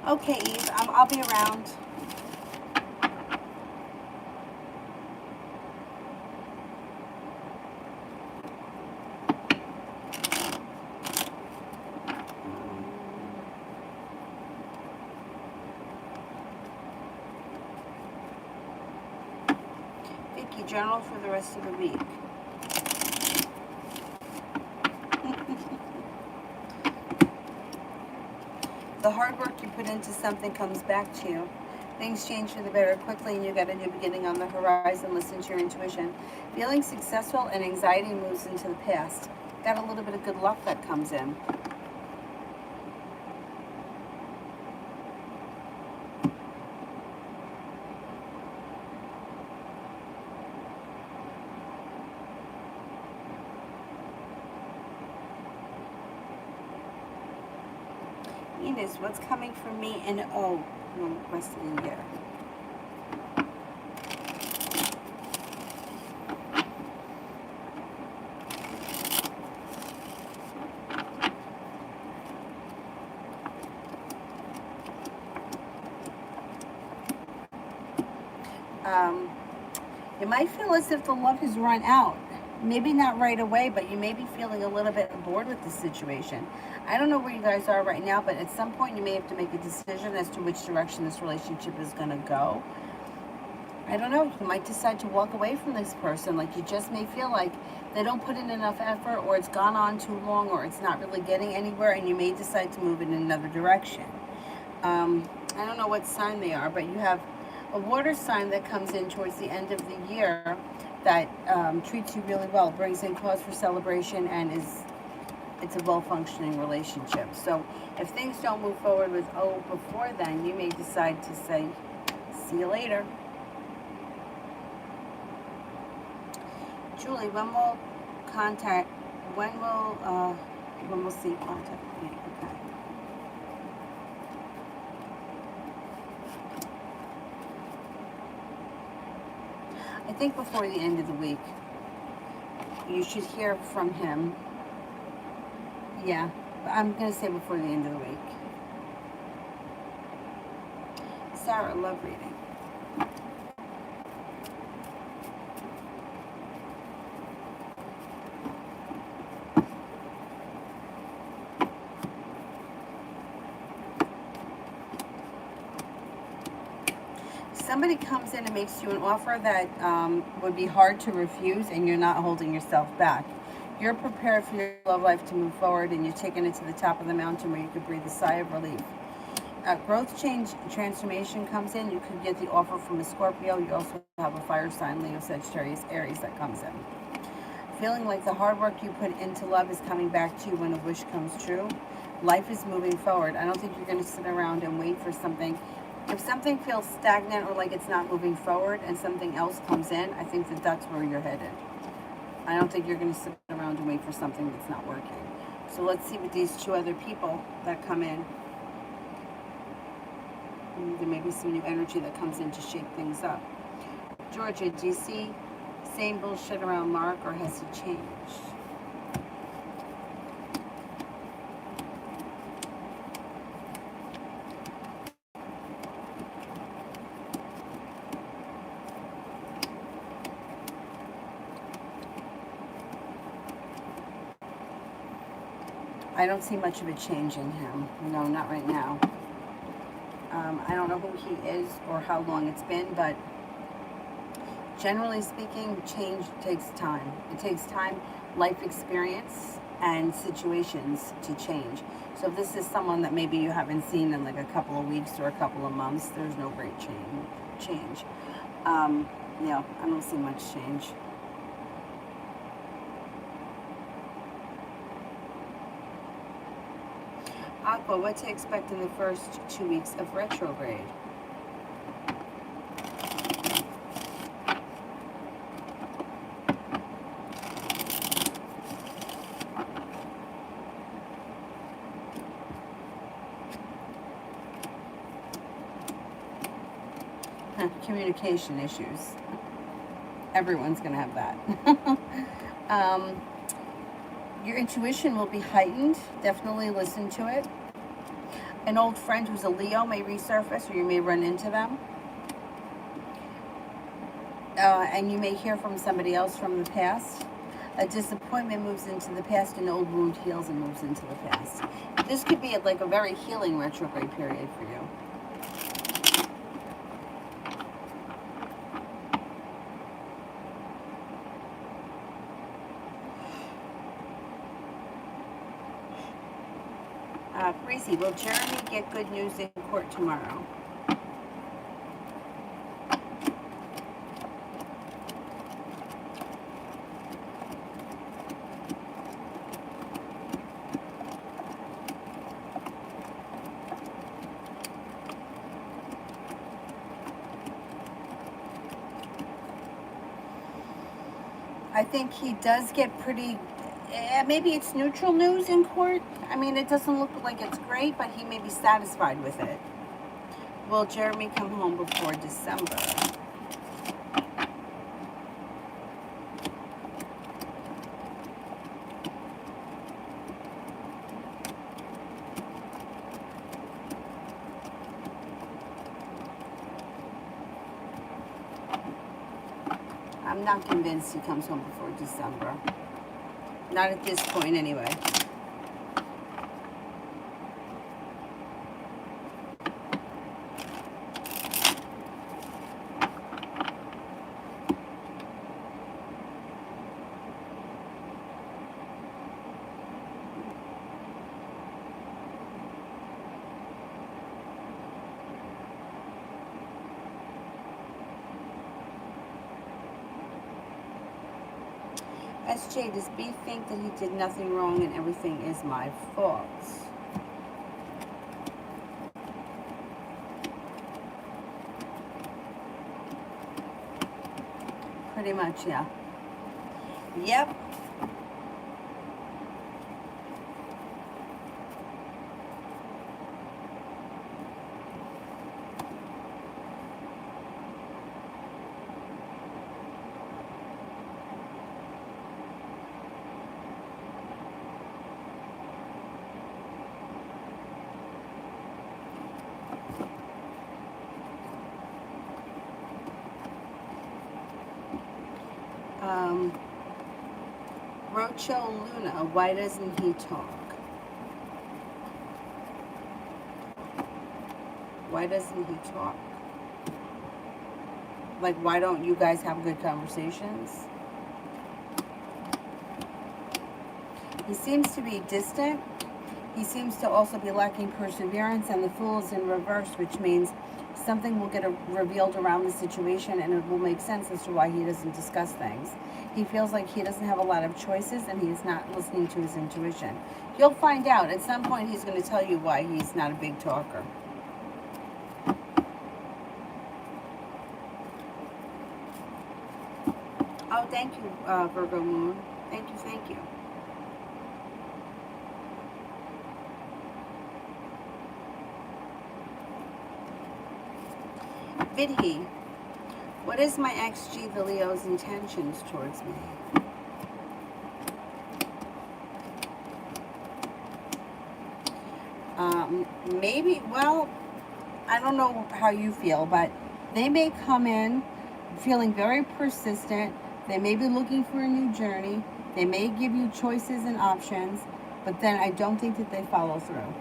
A: Okay, Eve, I'll be around. Vicky, journal for the rest of the week. The hard work you put into something comes back to you. Things change for the better quickly and you got a new beginning on the horizon. Listen to your intuition. Feeling successful and anxiety moves into the past. Got a little bit of good luck that comes in. Venus, what's coming for me in the rest of the year? You might feel as if the love has run out. Maybe not right away, but you may be feeling a little bit bored with the situation. I don't know where you guys are right now, but at some point you may have to make a decision as to which direction this relationship is going to go. I don't know. You might decide to walk away from this person. Like you just may feel like they don't put in enough effort, or it's gone on too long, or it's not really getting anywhere, and you may decide to move in another direction. I don't know what sign they are, but you have a water sign that comes in towards the end of the year that treats you really well, brings in cause for celebration, and it's a well-functioning relationship. So if things don't move forward with before then, you may decide to say, see you later. Julie, when will Steve contact me? Okay. I think before the end of the week, you should hear from him. Yeah, I'm going to say before the end of the week. Sarah, love reading. somebody comes in and makes you an offer that would be hard to refuse, and you're not holding yourself back. You're prepared for your love life to move forward, and you're taking it to the top of the mountain where you could breathe a sigh of relief. Growth, change, transformation comes in. You could get the offer from a Scorpio. You also have a fire sign, Leo, Sagittarius, Aries that comes in. Feeling like the hard work you put into love is coming back to you when a wish comes true. Life is moving forward. I don't think you're going to sit around and wait for something. If something feels stagnant or like it's not moving forward and something else comes in, I think that that's where you're headed. I don't think you're going to sit around and wait for something that's not working. So let's see with these two other people that come in. There may be some new energy that comes in to shake things up. Georgia, do you see same bullshit around Mark, or has he changed? I don't see much of a change in him. No, not right now. I don't know who he is or how long it's been, but generally speaking, change takes time. It takes time, life experience, and situations to change. So if this is someone that maybe you haven't seen in like a couple of weeks or a couple of months, there's no great change. Yeah, I don't see much change. Aqua, what to expect in the first 2 weeks of retrograde? Communication issues. Everyone's going to have that. Your intuition will be heightened. Definitely listen to it. An old friend who's a Leo may resurface, or you may run into them. And you may hear from somebody else from the past. A disappointment moves into the past, an old wound heals and moves into the past. This could be like a very healing retrograde period for you. Breezy, will Jeremy get good news in court tomorrow? I think he does get pretty, maybe it's neutral news in court. I mean, it doesn't look like it's great, but he may be satisfied with it. Will Jeremy come home before December? I'm not convinced he comes home before December. Not at this point, anyway. SJ, does B think that he did nothing wrong and everything is my fault? Pretty much, yeah. Yep. Rocho Luna, why doesn't he talk? Why doesn't he talk? Like, why don't you guys have good conversations? He seems to be distant. He seems to also be lacking perseverance, and the Fool is in reverse, which means something will get revealed around the situation, and it will make sense as to why he doesn't discuss things. He feels like he doesn't have a lot of choices, and he's not listening to his intuition. You'll find out. At some point, he's going to tell you why he's not a big talker. Oh, thank you, Virgo Moon. Thank you, thank you. Vidhi, what is my XG, the Leo's intentions towards me? Maybe, well, I don't know how you feel, but they may come in feeling very persistent. They may be looking for a new journey. They may give you choices and options, but then I don't think that they follow through.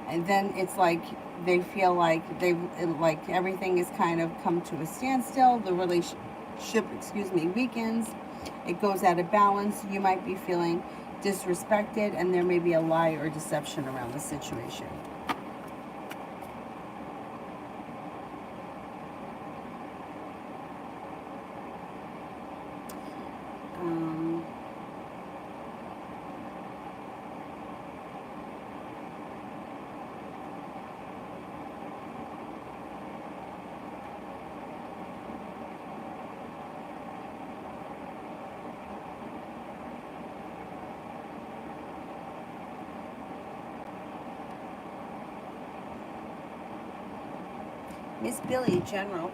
A: And then it's like they feel like everything is kind of come to a standstill. The relationship, weakens. It goes out of balance. You might be feeling disrespected, and there may be a lie or deception around the situation. Miss Billy, General.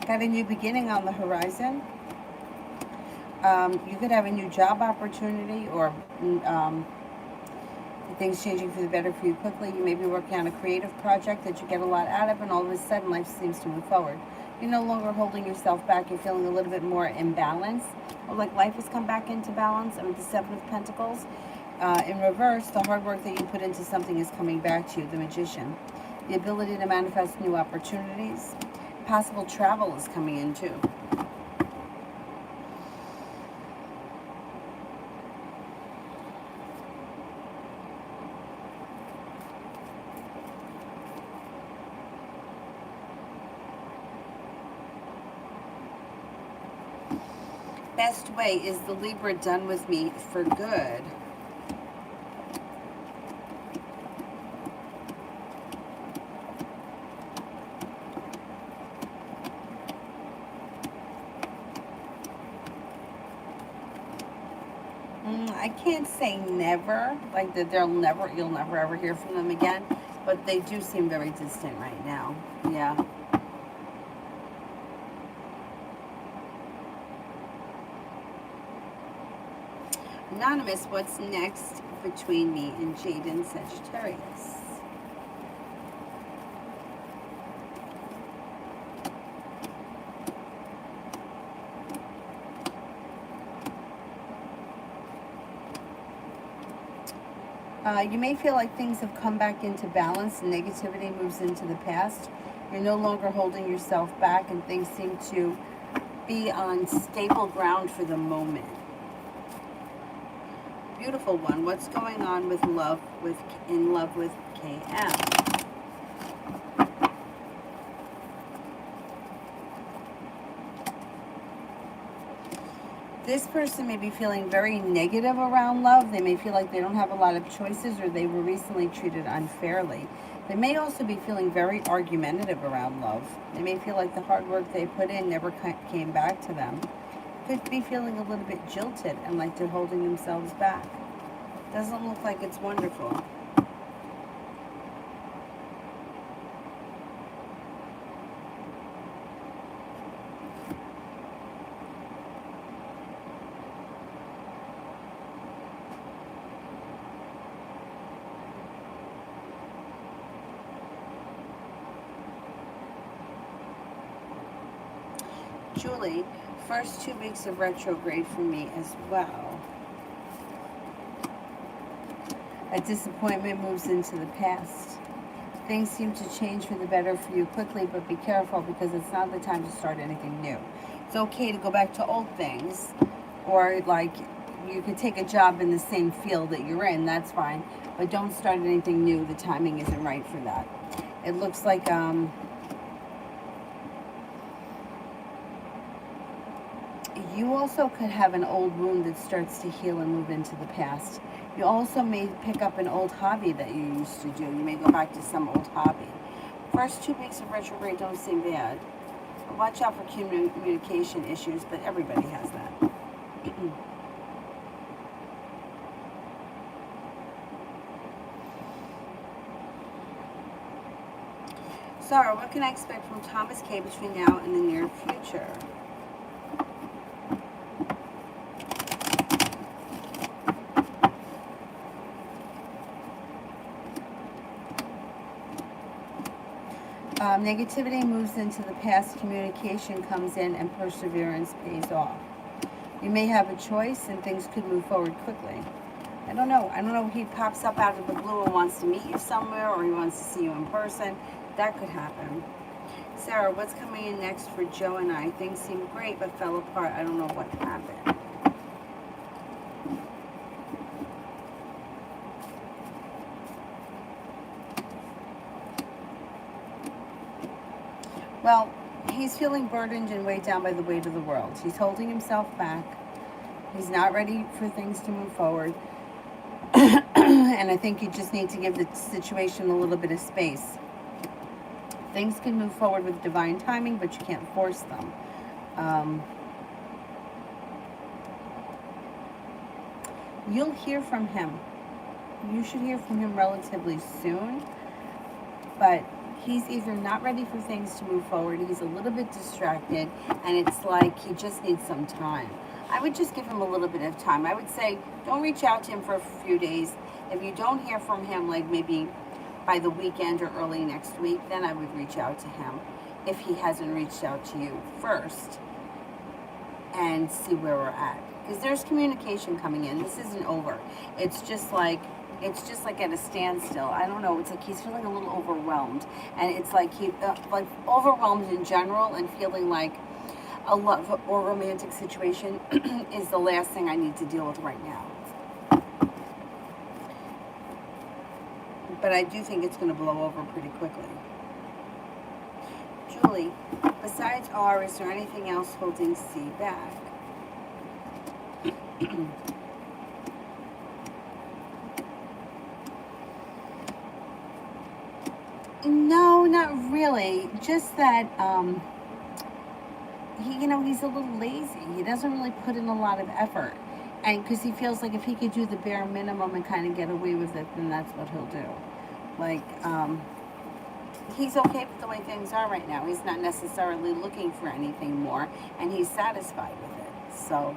A: Got a new beginning on the horizon. You could have a new job opportunity, or things changing for the better for you quickly. You may be working on a creative project that you get a lot out of, and all of a sudden life seems to move forward. You're no longer holding yourself back. You're feeling a little bit more in balance, or like life has come back into balance. I mean, the Seven of Pentacles. In reverse, the hard work that you put into something is coming back to you, the Magician. The ability to manifest new opportunities. Possible travel is coming in too. Best way is the Libra done with me for good. I can't say never, like that you'll never ever hear from them again, but they do seem very distant right now. Yeah. Anonymous, what's next between me and Jade and Sagittarius? You may feel like things have come back into balance. Negativity moves into the past. You're no longer holding yourself back, and things seem to be on stable ground for the moment. Beautiful one. What's going on with in love with KM? This person may be feeling very negative around love. They may feel like they don't have a lot of choices, or they were recently treated unfairly. They may also be feeling very argumentative around love. They may feel like the hard work they put in never came back to them. Could be feeling a little bit jilted and like they're holding themselves back. Doesn't look like it's wonderful. Julie, first 2 weeks of retrograde for me as well. A disappointment moves into the past. Things seem to change for the better for you quickly, but be careful because it's not the time to start anything new. It's okay to go back to old things, or like you could take a job in the same field that you're in, that's fine, but don't start anything new. The timing isn't right for that. It looks like you also could have an old wound that starts to heal and move into the past. You also may pick up an old hobby that you used to do. You may go back to some old hobby. First 2 weeks of retrograde don't seem bad. Watch out for communication issues, but everybody has that. Sarah, what can I expect from Thomas K between now and the near future? Negativity moves into the past, communication comes in, and perseverance pays off. You may have a choice and things could move forward quickly. I don't know. He pops up out of the blue and wants to meet you somewhere, or he wants to see you in person. That could happen. Sarah, what's coming in next for Joe and I? Things seem great but fell apart. I don't know what happened. Well, he's feeling burdened and weighed down by the weight of the world. He's holding himself back. He's not ready for things to move forward. And I think you just need to give the situation a little bit of space. Things can move forward with divine timing, but you can't force them. You'll hear from him. You should hear from him relatively soon. But he's either not ready for things to move forward, he's a little bit distracted, and it's like he just needs some time. I would just give him a little bit of time. I would say don't reach out to him for a few days. If you don't hear from him, like maybe by the weekend or early next week, then I would reach out to him if he hasn't reached out to you first, and see where we're at. Because there's communication coming in. This isn't over. It's just like at a standstill. I don't know. It's like he's feeling a little overwhelmed, and it's like he like overwhelmed in general, and feeling like a love or romantic situation is the last thing I need to deal with right now. But I do think it's going to blow over pretty quickly. Julie, besides R, is there anything else holding C back? No, not really. Just that he's a little lazy. He doesn't really put in a lot of effort, and because he feels like if he could do the bare minimum and kind of get away with it, then that's what he'll do. Like he's okay with the way things are right now. He's not necessarily looking for anything more, and he's satisfied with it. So.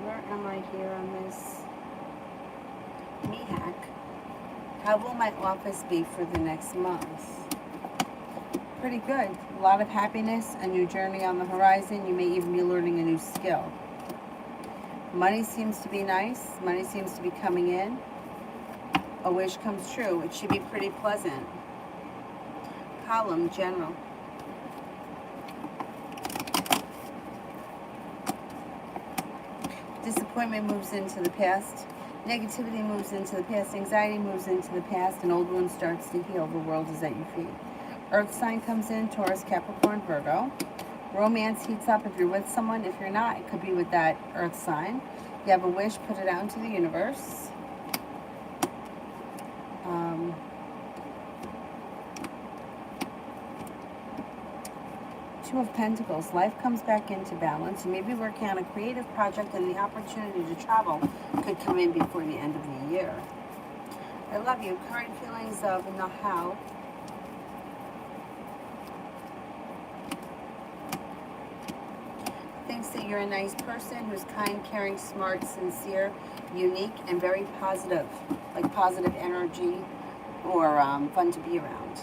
A: Where am I here on this? Mihak. How will my office be for the next month? Pretty good. A lot of happiness, a new journey on the horizon. You may even be learning a new skill. Money seems to be nice. Money seems to be coming in. A wish comes true. It should be pretty pleasant. Column, general. Disappointment moves into the past. Negativity moves into the past. Anxiety moves into the past. An old wound starts to heal. The world is at your feet. Earth sign comes in. Taurus, Capricorn, Virgo. Romance heats up if you're with someone. If you're not, it could be with that earth sign. You have a wish, put it out into the universe. Two of Pentacles. Life comes back into balance. You may be working on a creative project, and the opportunity to travel could come in before the end of the year. I love you. Current feelings of Nahal. Thinks that you're a nice person who's kind, caring, smart, sincere, unique, and very positive. Like positive energy or fun to be around.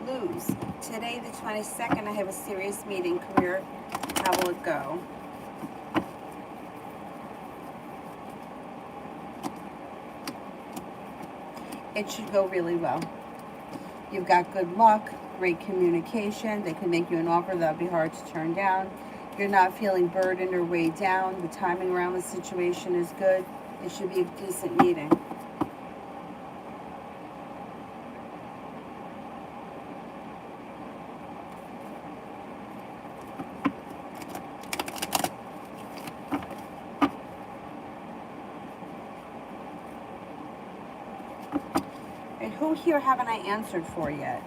A: Lose. Today, the 22nd, I have a serious meeting. Career, how will it go? It should go really well. You've got good luck, great communication. They could make you an offer that would be hard to turn down. You're not feeling burdened or weighed down. The timing around the situation is good. It should be a decent meeting. And who here haven't I answered for yet?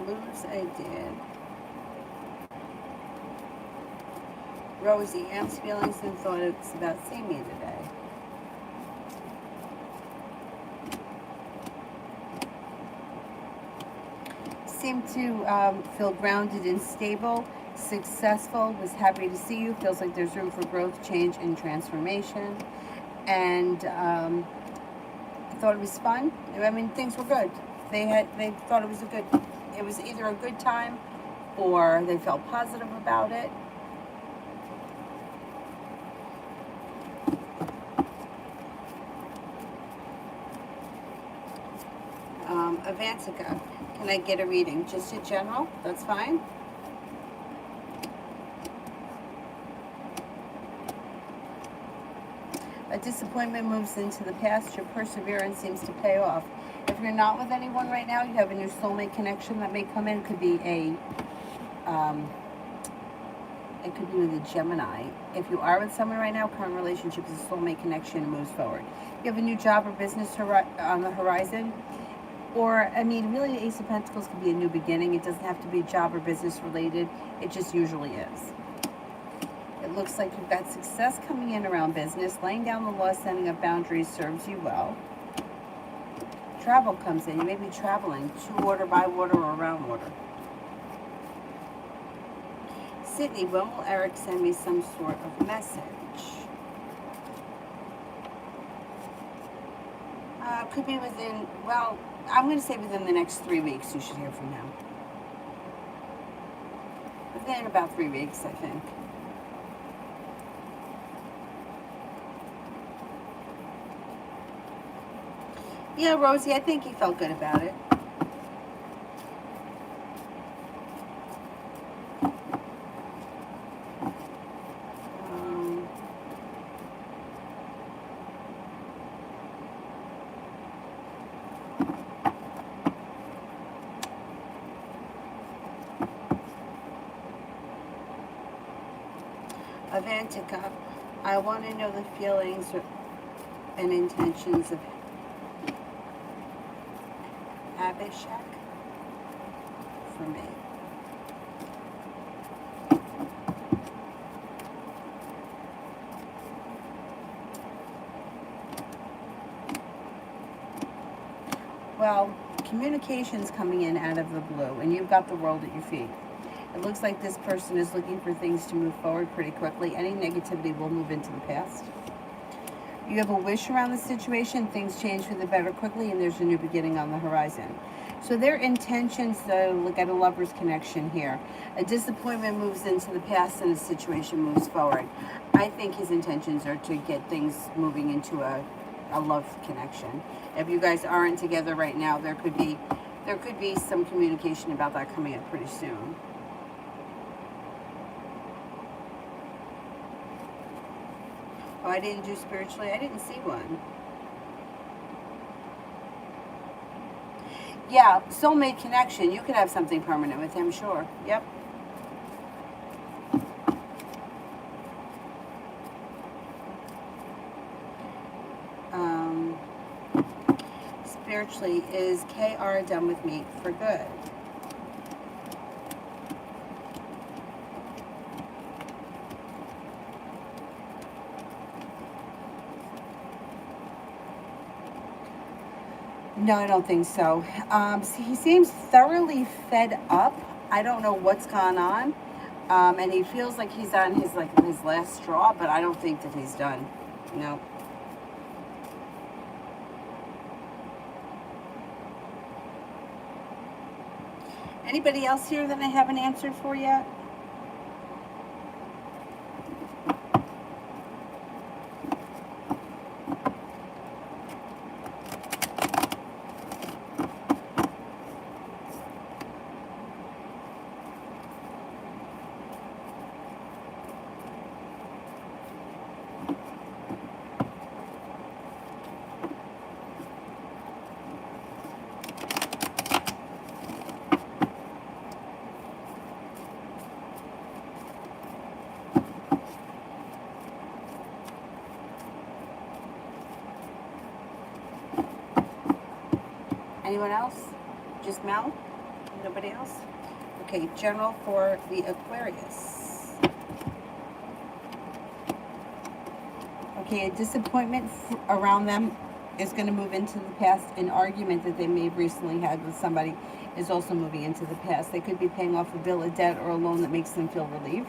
A: Lose, I did. Rosie, Am's feelings and thoughts about seeing me today. Seem to feel grounded and stable, successful, was happy to see you, feels like there's room for growth, change, and transformation. And thought it was fun. I mean, things were good. They thought it was it was either a good time or they felt positive about it. Avantika, can I get a reading? Just in general, that's fine. A disappointment moves into the past. Your perseverance seems to pay off. If you're not with anyone right now, you have a new soulmate connection that may come in. It could be it could be with a Gemini. If you are with someone right now, current relationship is a soulmate connection and moves forward. You have a new job or business on the horizon. Or, I mean, really, Ace of Pentacles could be a new beginning. It doesn't have to be job or business related. It just usually is. It looks like you've got success coming in around business. Laying down the law, setting up boundaries serves you well. Travel comes in. You may be traveling to water, by water, or around water. Sydney, when will Eric send me some sort of message? Could be within, well, I'm going to say within the next 3 weeks you should hear from him. Within about 3 weeks, I think. Yeah, Rosie, I think he felt good about it. Avantika, I want to know the feelings and intentions of Abhishek for me. Well, communication's coming in out of the blue, and you've got the world at your feet. It looks like this person is looking for things to move forward pretty quickly. Any negativity will move into the past. You have a wish around the situation. Things change for the better quickly, and there's a new beginning on the horizon. So their intentions, though, look at a lover's connection here. A disappointment moves into the past and a situation moves forward. I think his intentions are to get things moving into a love connection. If you guys aren't together right now, there could be some communication about that coming up pretty soon. Oh, I didn't do spiritually. I didn't see one. Yeah, soulmate connection. You could have something permanent with him, sure. Yep. Spiritually, is KR done with me for good? No, I don't think so. He seems thoroughly fed up. I don't know what's gone on. And he feels like he's on his last straw, but I don't think that he's done. No. Anybody else here that I haven't answered for yet? Anyone else? Just Mel? Nobody else? Okay, general for the Aquarius. Okay, a disappointment around them is going to move into the past. An argument that they may have recently had with somebody is also moving into the past. They could be paying off a bill, a debt, or a loan that makes them feel relief.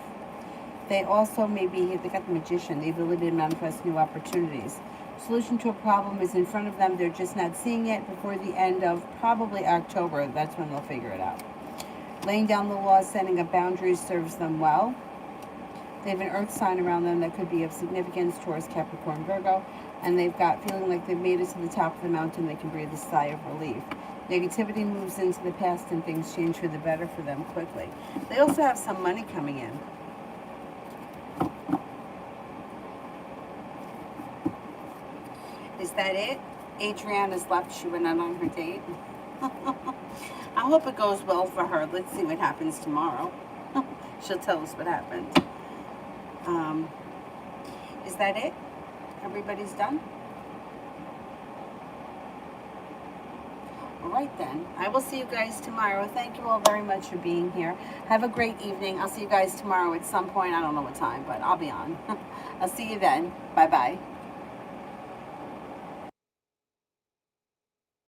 A: They also they got the Magician, the ability to manifest new opportunities. Solution to a problem is in front of them. They're just not seeing it. Before the end of probably October, that's when they'll figure it out. Laying down the law, setting up boundaries serves them well. They have an earth sign around them that could be of significance, Taurus, Capricorn, Virgo, and they've got feeling like they've made it to the top of the mountain. They can breathe a sigh of relief. Negativity moves into the past and things change for the better for them quickly. They also have some money coming in. Is that it? Adriana's left. She went out on her date. I hope it goes well for her. Let's see what happens tomorrow. She'll tell us what happened. Is that it? Everybody's done? All right then. I will see you guys tomorrow. Thank you all very much for being here. Have a great evening. I'll see you guys tomorrow at some point. I don't know what time, but I'll be on. I'll see you then. Bye-bye.